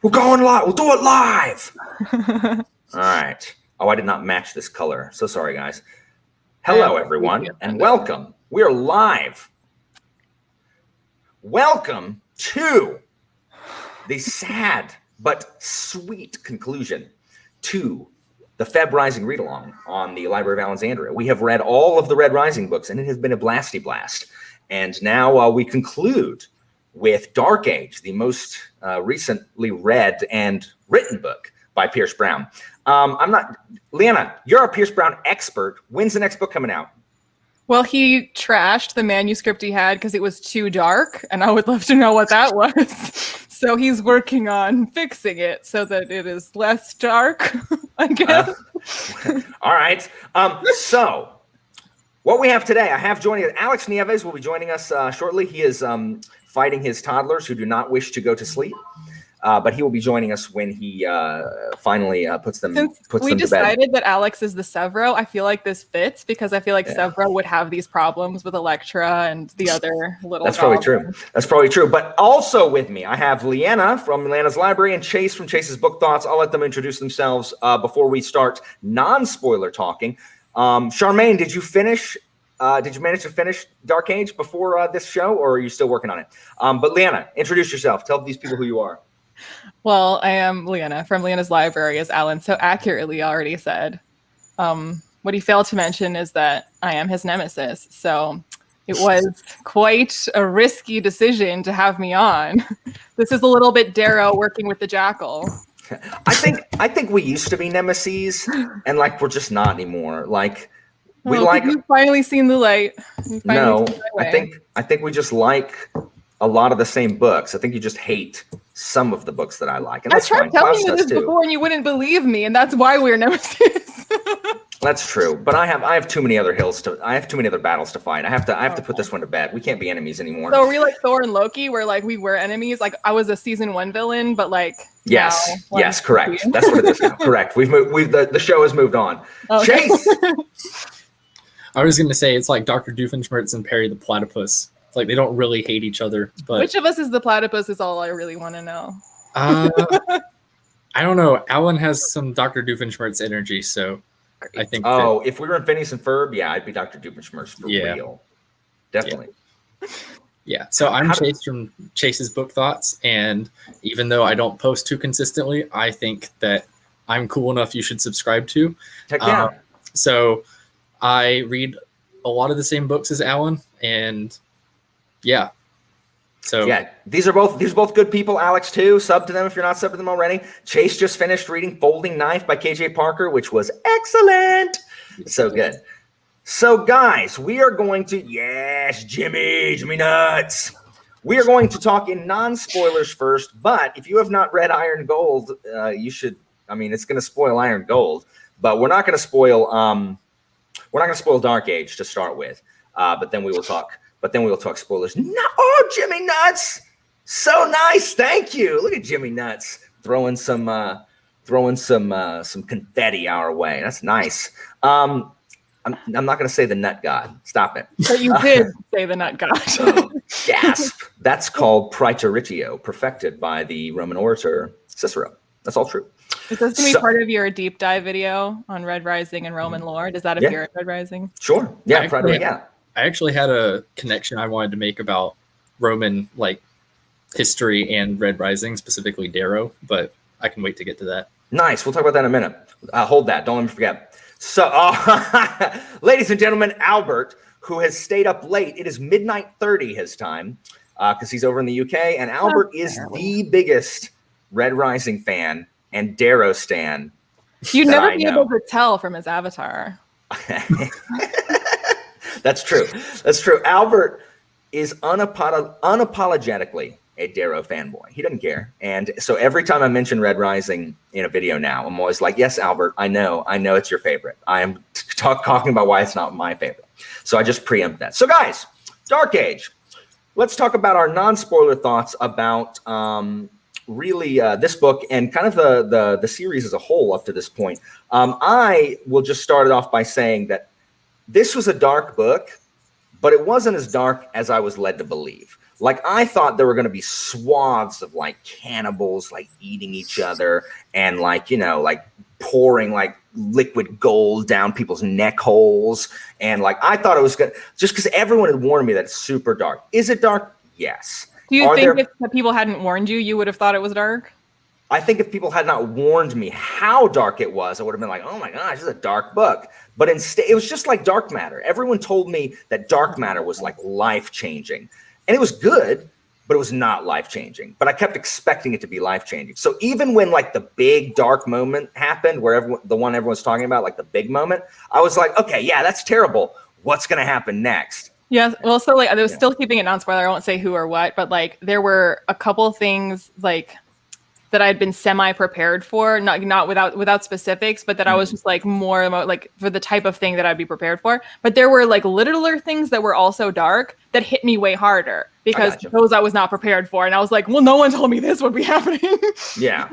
We're going live. We'll do it live. All right. Oh, I did not match this color. So sorry, guys. Hello, everyone, and welcome. We are live. Welcome to the sad but sweet conclusion to the Feb Rising read-along on the Library of Alexandria. We have read all of the Red Rising books, and it has been a blasty blast. And now we conclude with Dark Age, the most recently read and written book by Pierce Brown. Leanna, you're a Pierce Brown expert. When's the next book coming out? Well, he trashed the manuscript he had because it was too dark, and I would love to know what that was. So he's working on fixing it so that it is less dark, I guess. All right. So what we have today, I have joining us, Alex Nieves will be joining us shortly. He is fighting his toddlers who do not wish to go to sleep. But he will be joining us when he finally puts them to bed. Since we decided that Alex is the Severo, I feel like this fits because I feel like Severo would have these problems with Electra and the other little That's probably true. That's probably true. But also with me, I have Leanna from Leanna's Library and Chase from Chase's Book Thoughts. I'll let them introduce themselves before we start non-spoiler talking. Charmaine, did you finish? Did you manage to finish Dark Age before this show, or are you still working on it? But Leanna, introduce yourself. Tell these people who you are. Well, I am Leanna from Leanna's Library, as Alan so accurately already said. What he failed to mention is that I am his nemesis. So it was quite a risky decision to have me on. This is a little bit Darrow working with the Jackal. I think we used to be nemeses, and like we're just not anymore. Like we You've finally seen the light. No, I think we just like a lot of the same books. I think you just hate some of the books that I like. And I tried telling you this before and you wouldn't believe me, and that's why we're nemesis. That's true. But I have too many other battles to fight. I have to put this one to bed. We can't be enemies anymore. So are we like Thor and Loki, where like we were enemies? Like I was a season 1 villain, but like yes, correct. That's what it is now. Correct. The show has moved on. Okay. Chase. I was going to say it's like Dr. Doofenshmirtz and Perry the Platypus. It's like they don't really hate each other. But which of us is the platypus is all I really want to know. I don't know. Alan has some Dr. Doofenshmirtz energy, so I think. Oh, if we were in Phineas and Ferb, yeah, I'd be Dr. Doofenshmirtz for real. Definitely. Yeah. So I'm Chase from Chase's Book Thoughts, and even though I don't post too consistently, I think that I'm cool enough you should subscribe to. Heck yeah. So I read a lot of the same books as Alan, and yeah. So yeah, these are both good people. Alex too. Sub to them if you're not subbed to them already. Chase just finished reading Folding Knife by KJ Parker, which was excellent. So good. So guys, we are going to Jimmy nuts. We are going to talk in non-spoilers first, but if you have not read Iron Gold, you should. I mean, it's going to spoil Iron Gold, but we're not going to spoil. We're not going to spoil Dark Age to start with, but then we will talk. But then we will talk spoilers. No, Jimmy Nuts, so nice. Thank you. Look at Jimmy Nuts throwing some confetti our way. That's nice. I'm not going to say the Nut God. Stop it. But you did say the Nut God. Gasp. That's called Praeteritio, perfected by the Roman orator Cicero. That's all true. Is this going to be part of your deep dive video on Red Rising and Roman lore? Does that appear at Red Rising? Sure. Yeah. Yeah. I actually had a connection I wanted to make about Roman like history and Red Rising, specifically Darrow, but I can wait to get to that. Nice. We'll talk about that in a minute. Hold that. Don't let me forget. So, ladies and gentlemen, Albert, who has stayed up late, it is midnight 30 his time because he's over in the UK, and Albert is the biggest Red Rising fan and Darrow stan. You'd never be able to tell from his avatar. That's true. That's true. Albert is unapologetically a Darrow fanboy. He doesn't care. And so every time I mention Red Rising in a video now, I'm always like, yes, Albert, I know it's your favorite. I am talking about why it's not my favorite. So I just preempt that. So guys, Dark Age. Let's talk about our non-spoiler thoughts about this book and kind of the series as a whole up to this point. I will just start it off by saying that this was a dark book, but it wasn't as dark as I was led to believe. Like, I thought there were going to be swaths of like cannibals, like eating each other and like, you know, like pouring like liquid gold down people's neck holes. And like, I thought it was good just because everyone had warned me that it's super dark. Is it dark? Yes. Do you think if the people hadn't warned you, you would have thought it was dark? I think if people had not warned me how dark it was, I would have been like, oh my gosh, this is a dark book. But instead, it was just like Dark Matter. Everyone told me that Dark Matter was like life-changing. And it was good, but it was not life-changing. But I kept expecting it to be life-changing. So even when like the big dark moment happened, where the one everyone's talking about, like the big moment, I was like, okay, yeah, that's terrible. What's going to happen next? Yes. Well, so like I was still keeping it non-spoiler. I won't say who or what, but like there were a couple things like that I'd been semi-prepared for, not without specifics, but that I was just like more like for the type of thing that I'd be prepared for. But there were like littler things that were also dark that hit me way harder because those I was not prepared for. And I was like, well, no one told me this would be happening. Yeah.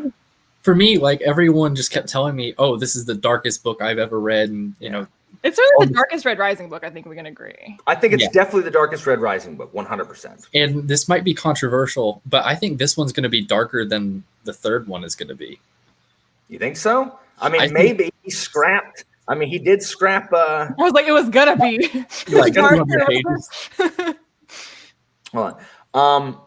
For me, like everyone just kept telling me, oh, this is the darkest book I've ever read. And, you know, it's really the darkest Red Rising book. I think we can agree. I think it's definitely the darkest Red Rising book, 100%. And this might be controversial, but I think this one's going to be darker than the third one is going to be. You think so? I mean, maybe he scrapped. I mean, he did scrap. I was like, it was gonna be. Like, pages. Hold on.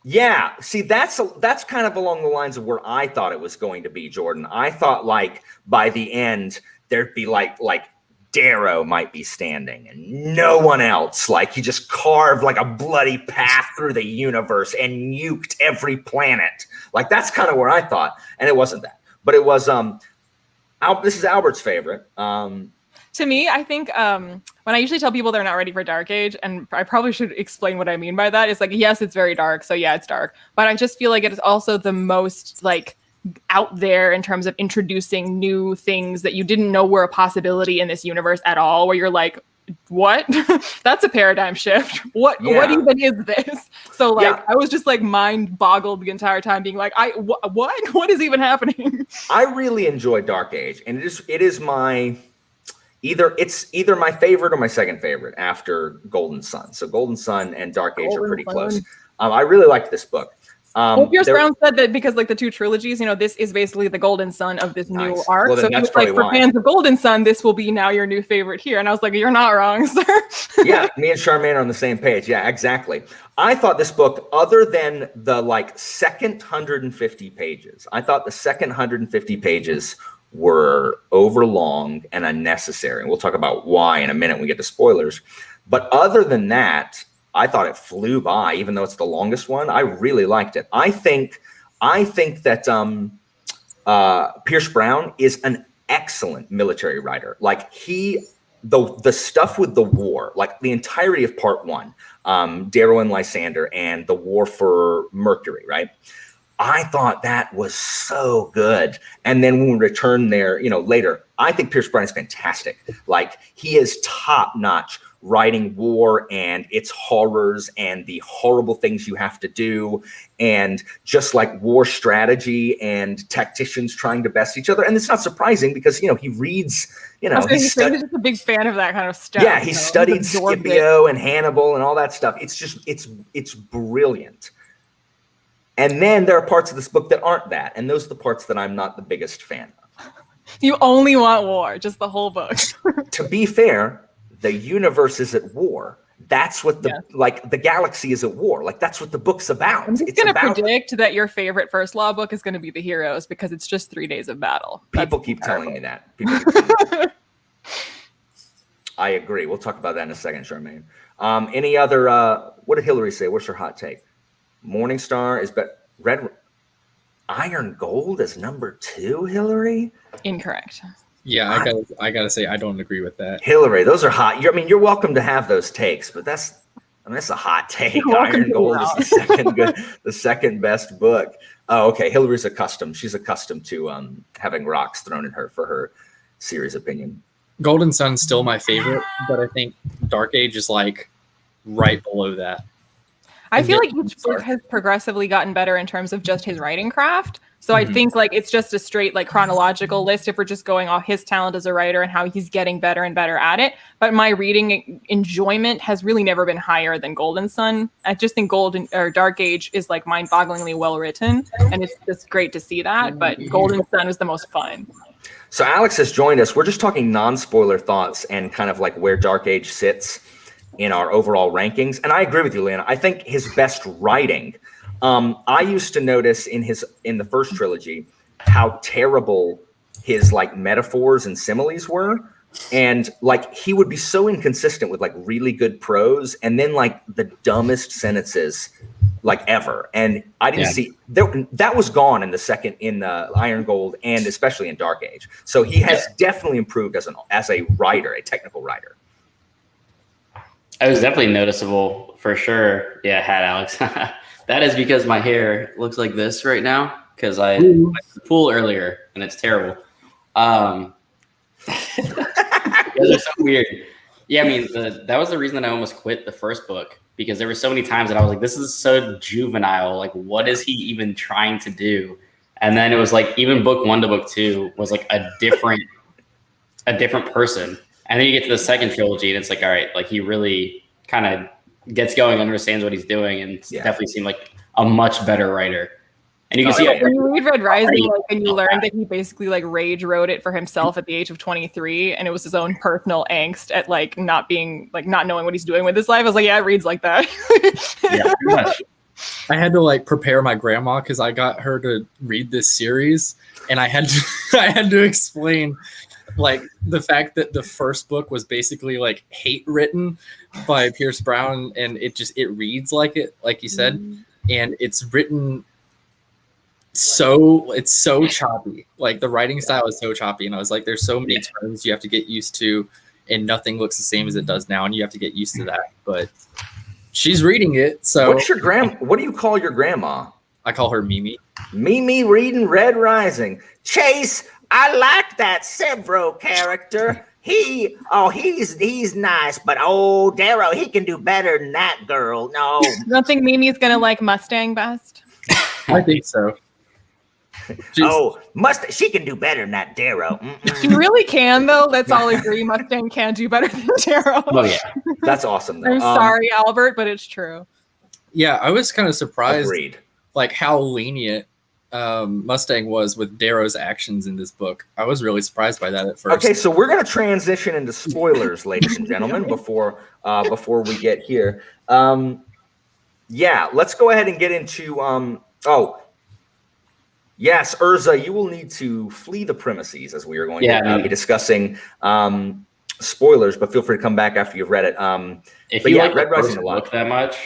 Yeah. See, that's kind of along the lines of where I thought it was going to be, Jordan. I thought like by the end there'd be like Darrow might be standing and no one else. Like he just carved like a bloody path through the universe and nuked every planet. Like that's kind of where I thought, and it wasn't that, but it was. This is Albert's favorite. To me, I think when I usually tell people they're not ready for Dark Age, and I probably should explain what I mean by that. It's like, yes, it's very dark, so yeah, it's dark. But I just feel like it is also the most like out there in terms of introducing new things that you didn't know were a possibility in this universe at all, where you're like, what? That's a paradigm shift. What even is this? So like I was just like mind boggled the entire time being like, what is even happening? I really enjoy Dark Age, and it is my either my favorite or my second favorite after Golden Sun. So Golden Sun and Dark Age are pretty close. I really liked this book. Pierce Brown said that because like the two trilogies, you know, this is basically the Golden Sun of this new arc. Well, so he was like, for fans of Golden Sun, this will be now your new favorite here. And I was like, you're not wrong, sir. Yeah, me and Charmaine are on the same page. Yeah, exactly. I thought this book, other than the like second 150 pages, I thought the second 150 pages were overlong and unnecessary. And we'll talk about why in a minute when we get to spoilers. But other than that, I thought it flew by, even though it's the longest one. I really liked it. I think that Pierce Brown is an excellent military writer. Like the stuff with the war, like the entirety of part one, Darrow and Lysander and the war for Mercury, right? I thought that was so good. And then when we return there, you know, later, I think Pierce Brown is fantastic. Like he is top notch writing war and its horrors and the horrible things you have to do, and just like war strategy and tacticians trying to best each other. And it's not surprising because, you know, he reads, you know, he's just a big fan of that kind of stuff. Yeah, he studied Scipio and Hannibal and all that stuff. It's just, it's brilliant. And then there are parts of this book that aren't that. And those are the parts that I'm not the biggest fan of. You only want war, just the whole book. To be fair, the universe is at war. That's what the galaxy is at war. Like that's what the book's about. I'm just going to predict that your favorite First Law book is going to be The Heroes because it's just 3 days of battle. People keep telling me that. I agree. We'll talk about that in a second, Charmaine. Any other, what did Hillary say? What's her hot take? Morningstar is red. Iron Gold is number 2, Hillary? Incorrect. Yeah, I gotta say I don't agree with that. Hillary, those are hot. You're welcome to have those takes, but that's a hot take. Iron Gold is the second best book. Oh, okay. Hillary's accustomed. She's accustomed to having rocks thrown at her for her serious opinion. Golden Sun's still my favorite, but I think Dark Age is like right below that. I feel like each book has progressively gotten better in terms of just his writing craft. So I think like it's just a straight like chronological list if we're just going off his talent as a writer and how he's getting better and better at it. But my reading enjoyment has really never been higher than Golden Sun. I just think Dark Age is like mind-bogglingly well written, and it's just great to see that. But Golden Sun is the most fun. So Alex has joined us. We're just talking non-spoiler thoughts and kind of like where Dark Age sits in our overall rankings. And I agree with you, Leanna. I think his best writing. I used to notice in the first trilogy how terrible his like metaphors and similes were, and like he would be so inconsistent with like really good prose and then like the dumbest sentences like ever. And I didn't see that was gone in the Iron Gold and especially in Dark Age. So he has definitely improved as a writer, a technical writer. It was definitely noticeable for sure. Yeah, hat Alex. That is because my hair looks like this right now because I went to the pool earlier and it's terrible. Those are so weird. Yeah, I mean, that was the reason that I almost quit the first book because there were so many times that I was like, this is so juvenile. Like, what is he even trying to do? And then it was like, even book 1 to book 2 was like a different person. And then you get to the second trilogy and it's like, all right, like he really kind of gets going, understands what he's doing, and definitely seemed like a much better writer. And you can see when you read Red Rising, like, and you learn that he basically like rage wrote it for himself at the age of 23, and it was his own personal angst at like not knowing what he's doing with his life. I was like, yeah, it reads like that. Yeah, pretty much. I had to like prepare my grandma because I got her to read this series, and I had to explain like the fact that the first book was basically like hate written by Pierce Brown, and it reads like it, like you said, and it's written it's so choppy. Like the writing style is so choppy, and I was like, there's so many terms you have to get used to, and nothing looks the same as it does now, and you have to get used to that. But she's reading it, so What do you call your grandma? I call her Mimi. Mimi reading Red Rising. Chase, I like that Severo character. He's nice, but Darrow, he can do better than that girl. No. You don't think Mimi's gonna like Mustang best? I think so. She can do better than that Darrow. She really can, though. Let's all agree Mustang can do better than Darrow. Oh yeah, that's awesome. Though. I'm sorry, Albert, but it's true. Yeah, I was kind of surprised, Agreed. like how lenient Mustang was with Darrow's actions in this book. I was really surprised by that at first. Okay, so we're going to transition into spoilers, ladies and gentlemen, before we get here. Let's go ahead and get into yes, Urza, you will need to flee the premises as we are going to be discussing spoilers, but feel free to come back after you've read it. If you like Red Rising book that much,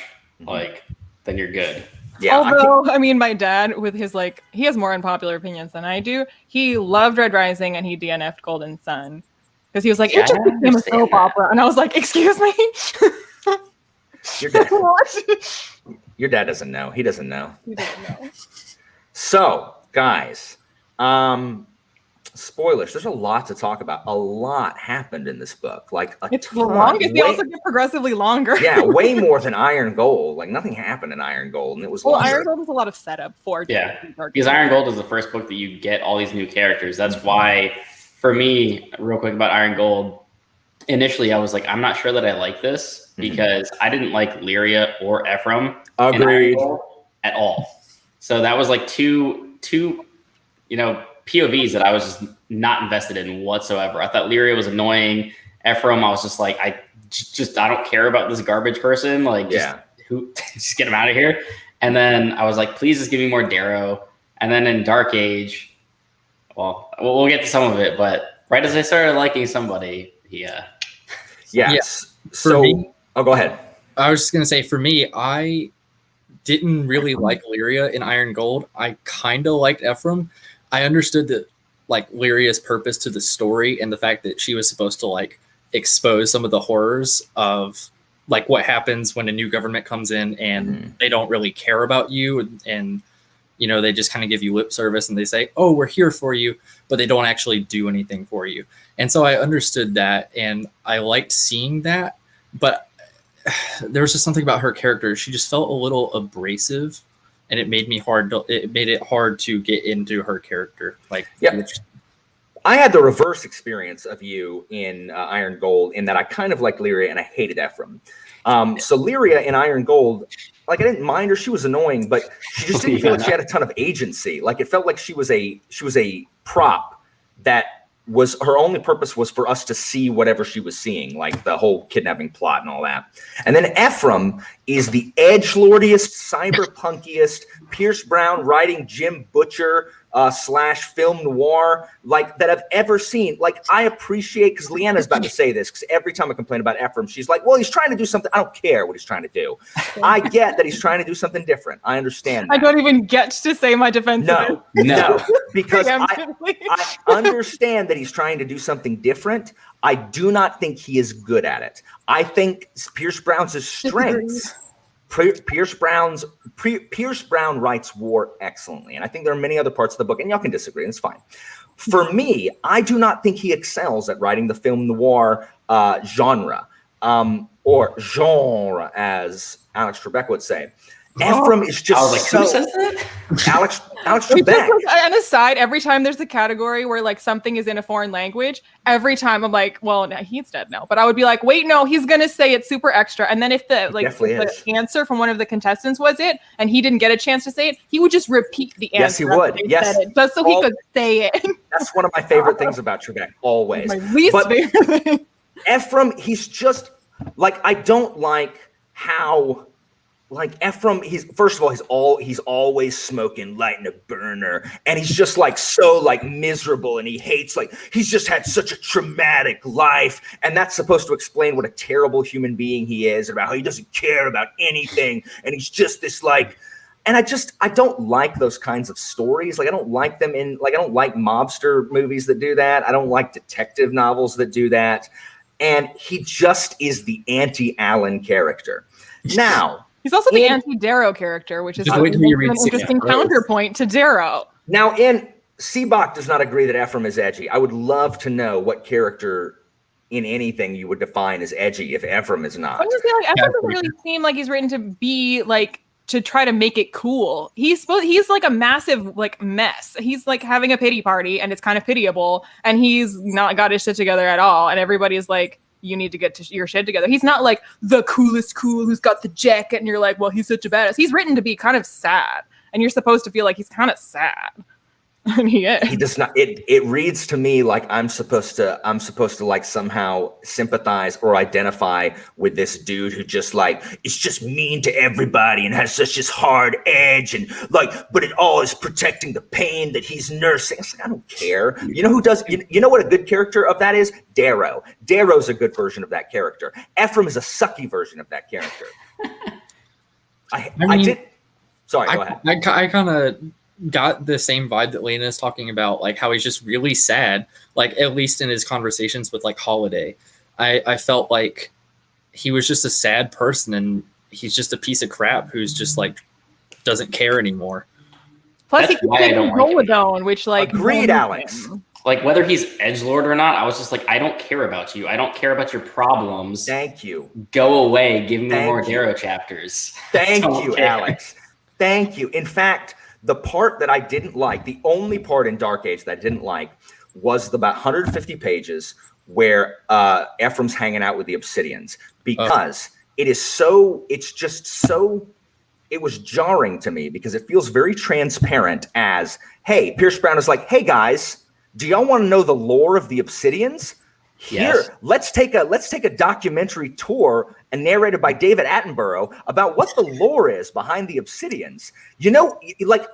like, then you're good. Yeah. Although, I mean, my dad, with his he has more unpopular opinions than I do. He loved Red Rising and he DNF'd Golden Sun because he was like, it just became a soap opera, and I was like, excuse me. Your dad doesn't know. He doesn't know. He doesn't know. So, guys, spoilers. There's a lot to talk about. A lot happened in this book. It's the longest. They also get progressively longer. Yeah, way more than Iron Gold. Like nothing happened in Iron Gold, and it was longer. Iron Gold was a lot of setup for. Because Iron Gold is the first book that you get all these new characters. That's why, for me, real quick about Iron Gold. Initially, I was like, I'm not sure that I like this because I didn't like Lyria or Ephraim at all. So that was like two POVs that I was just not invested in whatsoever. I thought Lyria was annoying. Ephraim, I was just like, I don't care about this garbage person. Like, just get him out of here. And then I was like, please just give me more Darrow. And then in Dark Age, well, we'll get to some of it, but right as I started liking somebody, Yes. So, go ahead. I was just gonna say, for me, I didn't really like Lyria in Iron Gold. I kind of liked Ephraim. I understood that, like, Lyria's purpose to the story and the fact that she was supposed to, like, expose some of the horrors of, like, what happens when a new government comes in and they don't really care about you, and they just kind of give you lip service and they say, oh, we're here for you, but they don't actually do anything for you. And so I understood that, and I liked seeing that, but there was just something about her character. She just felt a little abrasive and it made it hard to get into her character. Like, Yeah. I had the reverse experience of you in Iron Gold, in that I kind of liked Lyria and I hated Ephraim. So Lyria in Iron Gold, like, I didn't mind her. She was annoying, but she just didn't feel like she had a ton of agency. Like, it felt like she was a prop that was, her only purpose was for us to see whatever she was seeing, like the whole kidnapping plot and all that. And then Ephraim is the edgelordiest, cyberpunkiest, Pierce Brown writing Jim Butcher / film noir like that I've ever seen. Like, I appreciate, because Leanna's about to say this, because every time I complain about Ephraim, she's like, well, he's trying to do something. I don't care what he's trying to do. I get that he's trying to do something different. I understand that. I don't even get to say my defense. No, because I understand that he's trying to do something different. I do not think he is good at it. I think Pierce Brown's strengths. Pierce Brown writes war excellently, and I think there are many other parts of the book, and y'all can disagree, and it's fine. For me, I do not think he excels at writing the film noir genre, or genre, as Alex Trebek would say. Ephraim is just who says that? Alex Trebek. An aside, every time there's a category where like something is in a foreign language, every time I'm like, well, no, he's dead now. But I would be like, wait, no, he's gonna say it's super extra. And then if the answer from one of the contestants was it, and he didn't get a chance to say it, he would just repeat the answer. Yes, he would. Yes, just so he could say it. That's one of my favorite things about Trebek. Always, my least favorite thing. Ephraim, he's just like, I don't like how. Like, Ephraim, he's always smoking, lighting a burner, and he's just like so like miserable, and he hates, like, he's just had such a traumatic life, and that's supposed to explain what a terrible human being he is, about how he doesn't care about anything, and he's just this like, and I don't like those kinds of stories. Like, I don't like them I don't like mobster movies that do that. I don't like detective novels that do that, and he just is the anti-Alan character. Now. He's also the anti-Darrow character, which is an interesting counterpoint to Darrow. Now, Seabach does not agree that Ephraim is edgy. I would love to know what character in anything you would define as edgy if Ephraim is not. Ephraim doesn't really seem like he's written to be like, to try to make it cool. He's like a massive like mess. He's like having a pity party, and it's kind of pitiable, and he's not got his shit together at all, and everybody's like, you need to get your shit together. He's not like the coolest cool who's got the jacket, and you're like, well, he's such a badass. He's written to be kind of sad, and you're supposed to feel like he's kind of sad. And he is. He does not. It reads to me like I'm supposed to like somehow sympathize or identify with this dude who just like is just mean to everybody and has such this hard edge, and like, but it all is protecting the pain that he's nursing. It's like, I don't care. You know who does? You know what a good character of that is? Darrow. Darrow's a good version of that character. Ephraim is a sucky version of that character. Sorry, go ahead. I kind of got the same vibe that Lena is talking about, like how he's just really sad, like at least in his conversations with like Holiday. I felt like he was just a sad person, and he's just a piece of crap who's just like doesn't care anymore. Plus, he keeps taking Zoladone, which like agreed, Alex. Like, whether he's edgelord or not, I was just like, I don't care about you. I don't care about your problems. Thank you. Go away. Give me more Darrow chapters. Thank you, Alex. Thank you. In fact, the part that I didn't like, the only part in Dark Age that I didn't like, was the about 150 pages where Ephraim's hanging out with the Obsidians, because it was jarring to me, because it feels very transparent as, hey, Pierce Brown is like, hey guys, do y'all want to know the lore of the Obsidians? Here, let's take a documentary tour and narrated by David Attenborough about what the lore is behind the Obsidians. You know, like,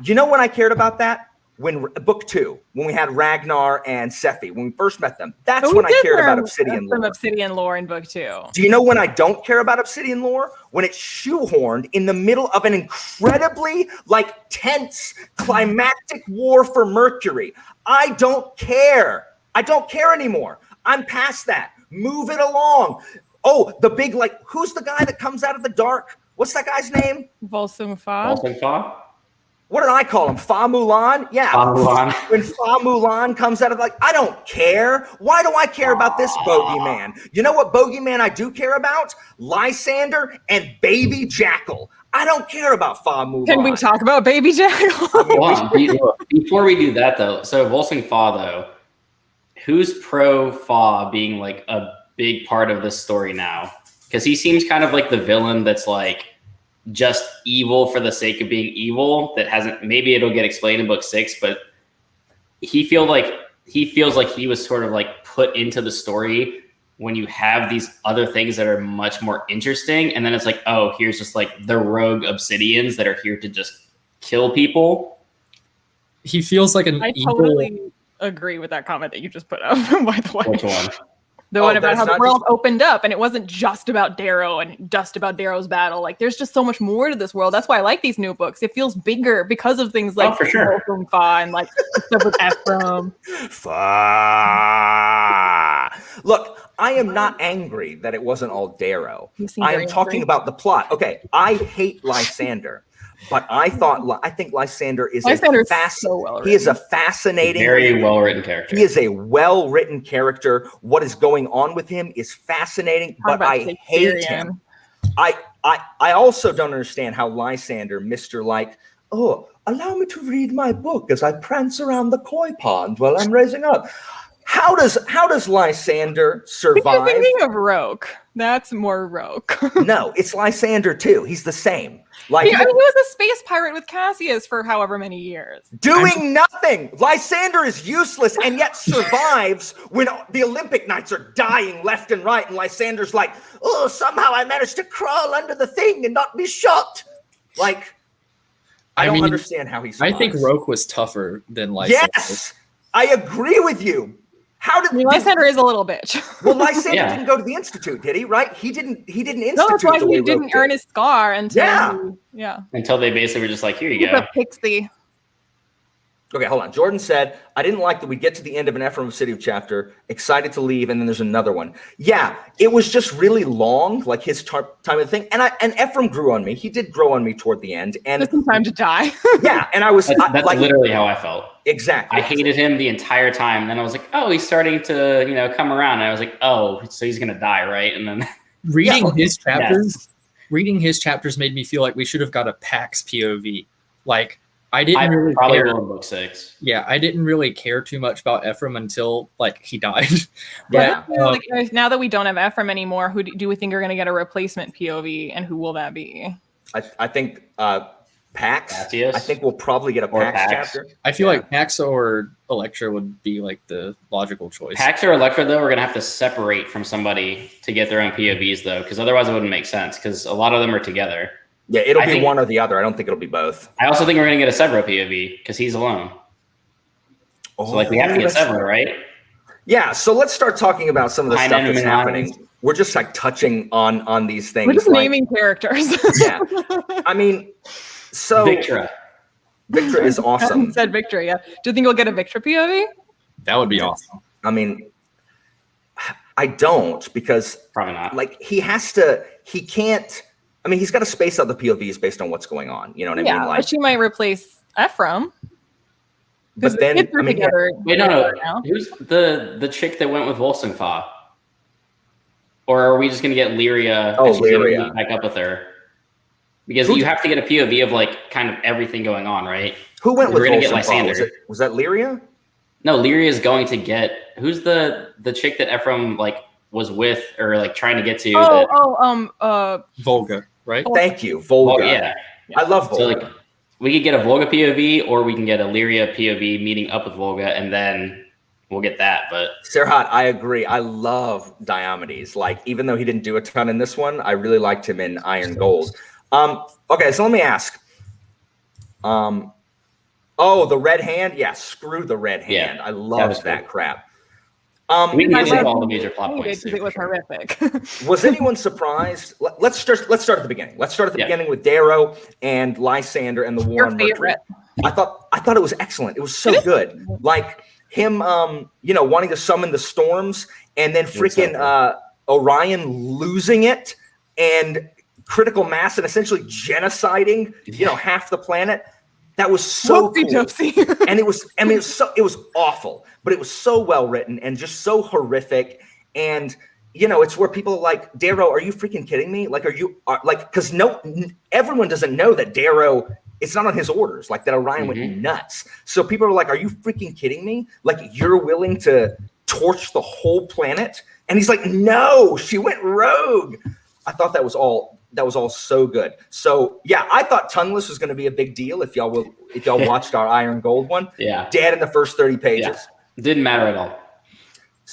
when I cared about that? When book 2, when we had Ragnar and Sephi, when we first met them, that's when I cared about Obsidian lore. Some Obsidian lore in book 2. Do you know when I don't care about Obsidian lore? When it's shoehorned in the middle of an incredibly like tense climactic war for Mercury. I don't care. I don't care anymore. I'm past that. Move it along. Oh, the big, like, who's the guy that comes out of the dark? What's that guy's name? Volsung Fa. What did I call him? Fa Mulan? Yeah. Fa Mulan. When Fa Mulan comes out of, like, I don't care. Why do I care about this bogeyman? You know what bogeyman I do care about? Lysander and Baby Jackal. I don't care about Fa Mulan. Can we talk about Baby Jackal? Hold on. Before we do that, though, so Volsung Fa, though, who's pro Fa being like a big part of this story now? Because he seems kind of like the villain that's like just evil for the sake of being evil. That hasn't. Maybe it'll get explained in book 6, but he feels like he was sort of like put into the story when you have these other things that are much more interesting, and then it's like, oh, here's just like the rogue Obsidians that are here to just kill people. He feels like an I evil. totally agree with that comment that you just put up, by the way. Which one? The Oh, one about that's how the not world opened up and it wasn't just about Darrow and just about Darrow's battle. Like, there's just so much more to this world. That's why I like these new books. It feels bigger because of things like for sure. Volsung Fa and like stuff with Ephraim. Fa. Look, I am not angry that it wasn't all Darrow. You seem I am very talking angry. about the plot. Okay, I hate Lysander, but I think Lysander is Lysander is a so well he is a written. fascinating, Very well written character. he is a well-written character. What is going on with him is fascinating, Talk but about I hate Shakespearean. him. I also don't understand how Lysander, Mr. Like, oh, allow me to read my book as I prance around the koi pond while I'm raising up. How does Lysander You're survive? thinking of Roke. That's more Roke. No, it's Lysander too. He's the same. Like Yeah, I mean, he was a space pirate with Cassius for however many years. doing nothing. Lysander is useless and yet survives when the Olympic Knights are dying left and right, and Lysander's like, oh, somehow I managed to crawl under the thing and not be shot. Like, I don't understand how he I survives. think Roke was tougher than Lysander. Yes, I agree with you. How I mean, Lysander is a little bitch. well, Lysander Yeah. didn't go to the Institute, did he? Right? He didn't institute No, that's why the way he Roke didn't did. earn his scar until Yeah. yeah. Until they basically were just like, here you He's go. a pixie. Okay, hold on. Jordan said, I didn't like that we get to the end of an Ephraim of City chapter, excited to leave, and then there's another one. Yeah, it was just really long, like his time of the thing. And Ephraim grew on me. He did grow on me toward the end. And Just in time to die. yeah, and I was That's like, literally how I felt. exactly. I hated him the entire time. And then I was like, oh, he's starting to, come around. And I was like, oh, so he's gonna die, right? And then Reading Yeah. his chapters made me feel like we should have got a Pax POV. Like I didn't I really probably care. will in book 6. Yeah, I didn't really care too much about Ephraim until like he died. Yeah. But, Like, now that we don't have Ephraim anymore, who do we think are going to get a replacement POV, and who will that be? I think Pax. Cassius? I think we'll probably get a Or Pax Pax. chapter. I feel Yeah. like Pax or Electra would be like the logical choice. Pax or Electra, though, we're gonna have to separate from somebody to get their own POVs, though, because otherwise it wouldn't make sense. Because a lot of them are together. Yeah, it'll I be think- one or the other. I don't think it'll be both. I also think we're gonna get a Severo POV because he's alone. So like we have to get that's- Severo, right? Yeah, so let's start talking about some of the High stuff that's enemy happening. lines. We're just like touching on these things. We're just like- naming characters. Yeah, I mean, so Victra. Victor is awesome. Said Victory. Yeah. Do you think we'll get a Victor POV? That would be awesome. I mean, I don't, because Probably not. like he can't. I mean, he's got to space out the POVs based on what's going on. You know what I Yeah, mean? Like, but she might replace Ephraim. but then kids are I mean, yeah, together. Wait, no. now. Who's the chick that went with Volsung Fa? Or are we just gonna get Lyria? Oh, and she's gonna Lyria. meet back up with her. Because Who- you have to get a POV of like kind of everything going on, right? who went We're with gonna get Volsung Fa? Lysander. Was that Lyria? No, Lyria is going to get who's the chick that Ephraim like was with or like trying to get to. that, Volga, right? Thank you, Volga. oh yeah. I love So Volga. like we could get a Volga POV or we can get a Lyria POV meeting up with Volga and then we'll get that. But Serhat, I agree. I love Diomedes. Like, even though he didn't do a ton in this one, I really liked him in Iron Gold. Okay, so let me ask. Oh, the red hand? Yeah, screw the red Yeah, hand. I that was love that cool. crap. we can I get into love all the major plot Hated points. because too, it was for sure. horrific. Was anyone surprised? Let's start at the beginning. Let's start at the Yeah. beginning with Darrow and Lysander and the war Your on Mercury. favorite? I thought it was excellent. It was so good. Like him, wanting to summon the storms, and then freaking Orion losing it, and critical mass, and essentially genociding, half the planet. That was so Whoopsie cool. doopsie. And it was awful, but it was so well written and just so horrific. And it's where people are like, Darrow, are you freaking kidding me? Like, because everyone doesn't know that Darrow, it's not on his orders, like that Orion went nuts. So people are like, are you freaking kidding me? Like, you're willing to torch the whole planet? And he's like, no, she went rogue. I thought that was all so good. So yeah, I thought Tongueless was going to be a big deal if y'all watched our Iron Gold one. Yeah. Dead in the first 30 pages. Yeah. Didn't matter at all.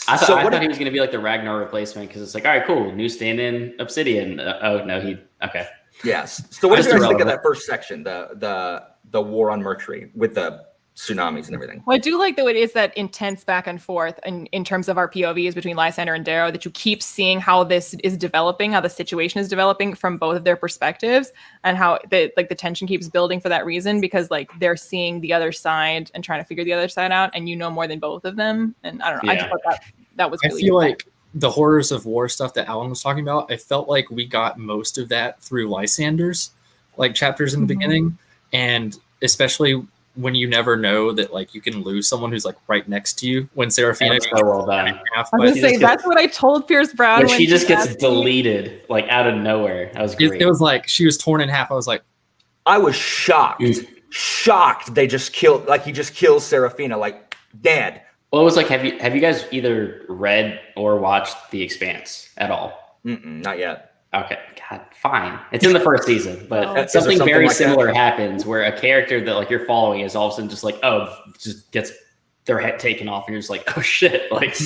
I thought he was going to be like the Ragnar replacement because it's like, all right, cool, new stand-in Obsidian. Oh no, okay. Yes. So what did you guys think of that first section, the war on Mercury with the tsunamis and everything? Well, I do like that it is that intense back and forth in terms of our POVs between Lysander and Darrow, that you keep seeing how this is developing, how the situation is developing from both of their perspectives, and how the tension keeps building for that reason, because like they're seeing the other side and trying to figure the other side out, and more than both of them. And I don't know, I just thought that was really I feel like the horrors of war stuff that Alan was talking about, I felt like we got most of that through Lysander's like chapters in the beginning, and especially when you never know that like you can lose someone who's like right next to you. When Seraphina That's so well done. I was gonna say that's what I told Pierce Brown when she just gets deleted like out of nowhere. That was great. It was like she was torn in half. I was like, I was shocked. Shocked they just killed, like he just kills Seraphina, like dead. Well, it was like, have you guys either read or watched The Expanse at all? Not yet. Okay, God, fine. It's in the first season, but something very like similar happens where a character that like you're following is all of a sudden just like, just gets their head taken off, and you're just like, oh shit, like.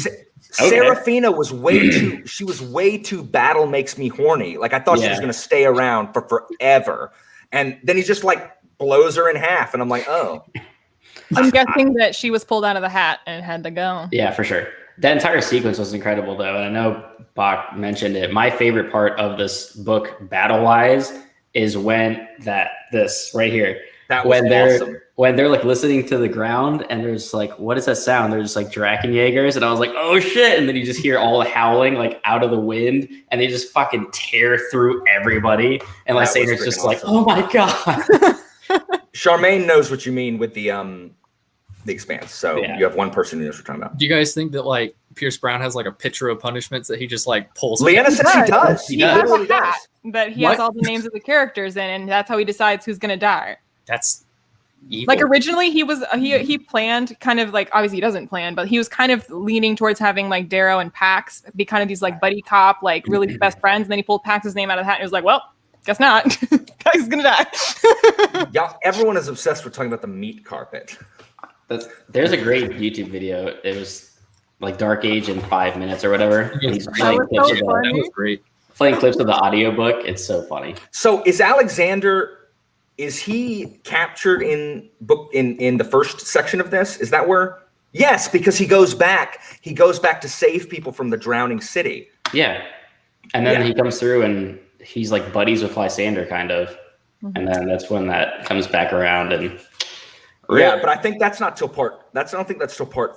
Seraphina was way too battle makes me horny. Like I thought she was going to stay around for forever. And then he just like blows her in half. And I'm like, oh. I'm guessing that she was pulled out of the hat and had to go. Yeah, for sure. That entire sequence was incredible though. And I know Bach mentioned it. My favorite part of this book battle-wise is when this right here. That was awesome. When they're like listening to the ground and there's like, what is that sound? There's like Drachenjägers, and I was like, oh shit! And then you just hear all the howling like out of the wind, and they just fucking tear through everybody. And Lysander's just like, oh my god. Charmaine knows what you mean with the Expanse. So you have one person who knows what you're talking about. Do you guys think that like Pierce Brown has like a pitcher of punishments that he just like pulls? Leanna says he does. He has a hat that he has all the names of the characters in, and that's how he decides who's gonna die. That's evil. Like originally he planned kind of like, obviously he doesn't plan, but he was kind of leaning towards having like Darrow and Pax be kind of these like buddy cop, like really best friends. And then he pulled Pax's name out of the hat and he was like, well, guess not. Pax is gonna die. Yeah, everyone is obsessed with talking about the meat carpet. There's a great YouTube video. It was like Dark Age in 5 minutes or whatever. He's playing clips of that was great. Playing clips of the audiobook. It's so funny. So is Alexander? Is he captured in the first section of this? Is that where? Yes, because he goes back. He goes back to save people from the drowning city. Yeah, and then he comes through and he's like buddies with Lysander, kind of, and then that's when that comes back around and. Yeah, but I think that's not till part. I don't think that's till part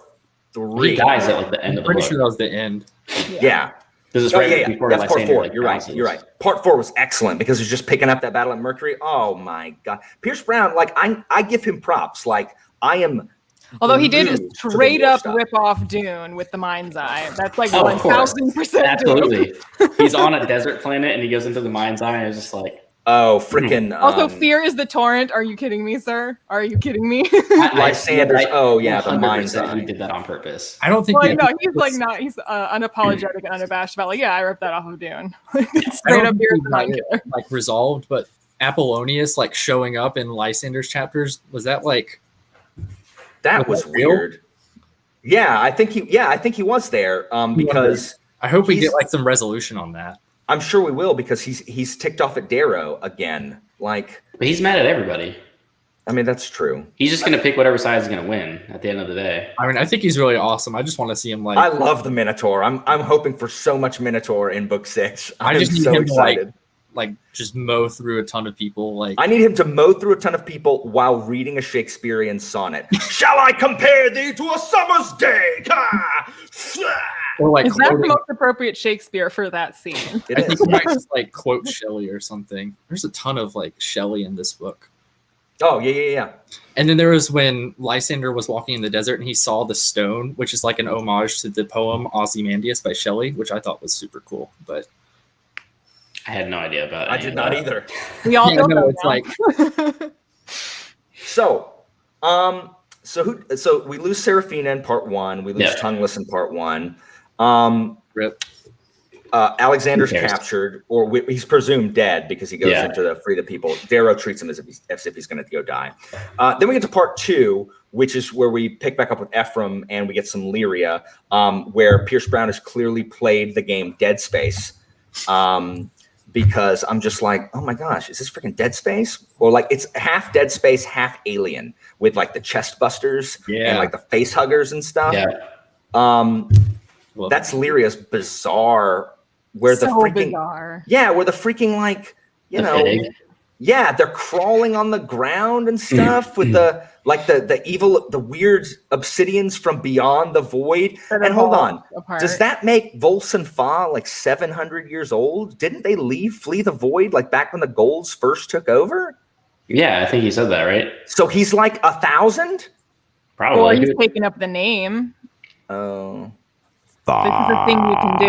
3. He dies at like the end of the book. Pretty sure that was the end. Yeah. This is before that's part 4. Like, You're right. Part 4 was excellent because it's just picking up that battle at Mercury. Oh my god, Pierce Brown! Like I give him props. Like I am. Although he did straight up rip off Dune with the Mind's Eye. That's like 1000%. Absolutely. He's on a desert planet and he goes into the Mind's Eye and it's just like. Oh, freaking! Also, fear is the torrent. Are you kidding me, sir? Are you kidding me? Lysander's. Oh yeah, the Mind's Eye. He did that on purpose. I don't think. Well, no, he's like not. He's unapologetic and unabashed about like, yeah, I ripped that off of Dune. Straight up, fear is the mind killer. Like resolved, but Apollonius like showing up in Lysander's chapters, was that like? That was weird. Yeah, I think he was there. Because I hope we get like some resolution on that. I'm sure we will because he's ticked off at Darrow again. Like, but he's mad at everybody. I mean, that's true. He's just gonna pick whatever side is gonna win at the end of the day. I mean, I think he's really awesome. I just want to see him like. I love the Minotaur. I'm hoping for so much Minotaur in book 6. I just need so him excited. To like just mow through a ton of people. Like I need him to mow through a ton of people while reading a Shakespearean sonnet. Shall I compare thee to a summer's day? Or like is that the most appropriate Shakespeare for that scene? I think he might just like quote Shelley or something. There's a ton of like Shelley in this book. Oh, yeah. And then there was when Lysander was walking in the desert and he saw the stone, which is like an homage to the poem Ozymandias by Shelley, which I thought was super cool. But I had no idea about it. I did not either. We all Yeah, don't no, know. it's like So, so we lose Seraphina in part 1. We lose Yeah. Tongueless in part 1. rip. Alexander's Who cares? captured, or he's presumed dead because he goes Yeah. into the Free the People. Darrow treats him as if he's going to go die. Then we get to part 2, which is where we pick back up with Ephraim and we get some Lyria, where Pierce Brown has clearly played the game Dead Space. Because I'm just like, oh my gosh, is this freaking Dead Space? Or like it's half Dead Space, half Alien with like the chest busters Yeah. and like the face huggers and stuff. Yeah. Well, That's Lyria's bizarre, where the So freaking bizarre. where the freaking like you The know fig. yeah, they're crawling on the ground and stuff with the evil, the weird obsidians from beyond the void. That And hold evolved on, apart. does that make Volson Fa like 700 years old? Didn't they flee the void like back when the Golds first took over? Yeah, I think he said that, right? So he's like 1,000. Probably. Well, he's taking up the name. Oh, This is a thing you can do.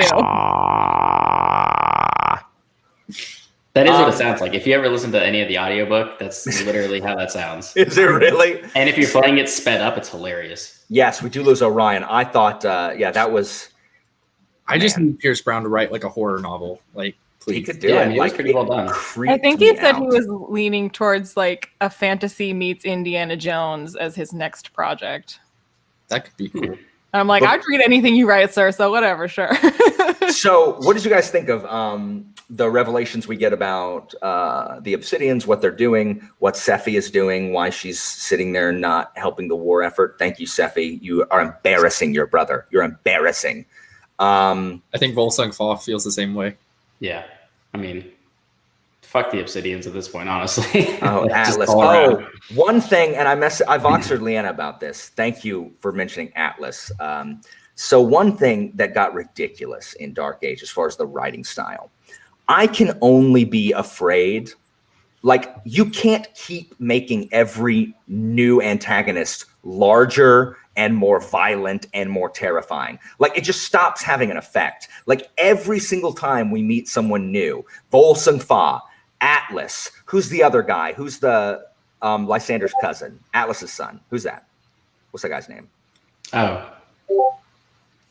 That is what it sounds like. If you ever listen to any of the audiobook, that's literally how that sounds. is it really? And if you're playing it sped up, it's hilarious. Yes, we do lose Orion. I thought, that was. I just Man. need Pierce Brown to write like a horror novel. Like, He please. could do Yeah, it. he was pretty well done. I think he said he was leaning towards like a fantasy meets Indiana Jones as his next project. That could be cool. And I'm like, But- I'd read anything you write, sir. So whatever, sure. So, what did you guys think of the revelations we get about the Obsidians, what they're doing, what Sephi is doing, why she's sitting there not helping the war effort? Thank you, Sephi. You are embarrassing your brother. You're embarrassing. I think Volsung Fa feels the same way. Yeah. I mean, fuck the Obsidians at this point, honestly. Oh, Just Atlas. all Oh, around. one thing, and I voxered Leanna about this. Thank you for mentioning Atlas. So one thing that got ridiculous in Dark Age as far as the writing style, I can only be afraid. Like, you can't keep making every new antagonist larger and more violent and more terrifying. Like, it just stops having an effect. Like, every single time we meet someone new, Volsung Fa, Atlas, who's the other guy? Who's the Lysander's cousin? Atlas's son. Who's that? What's that guy's name? Oh,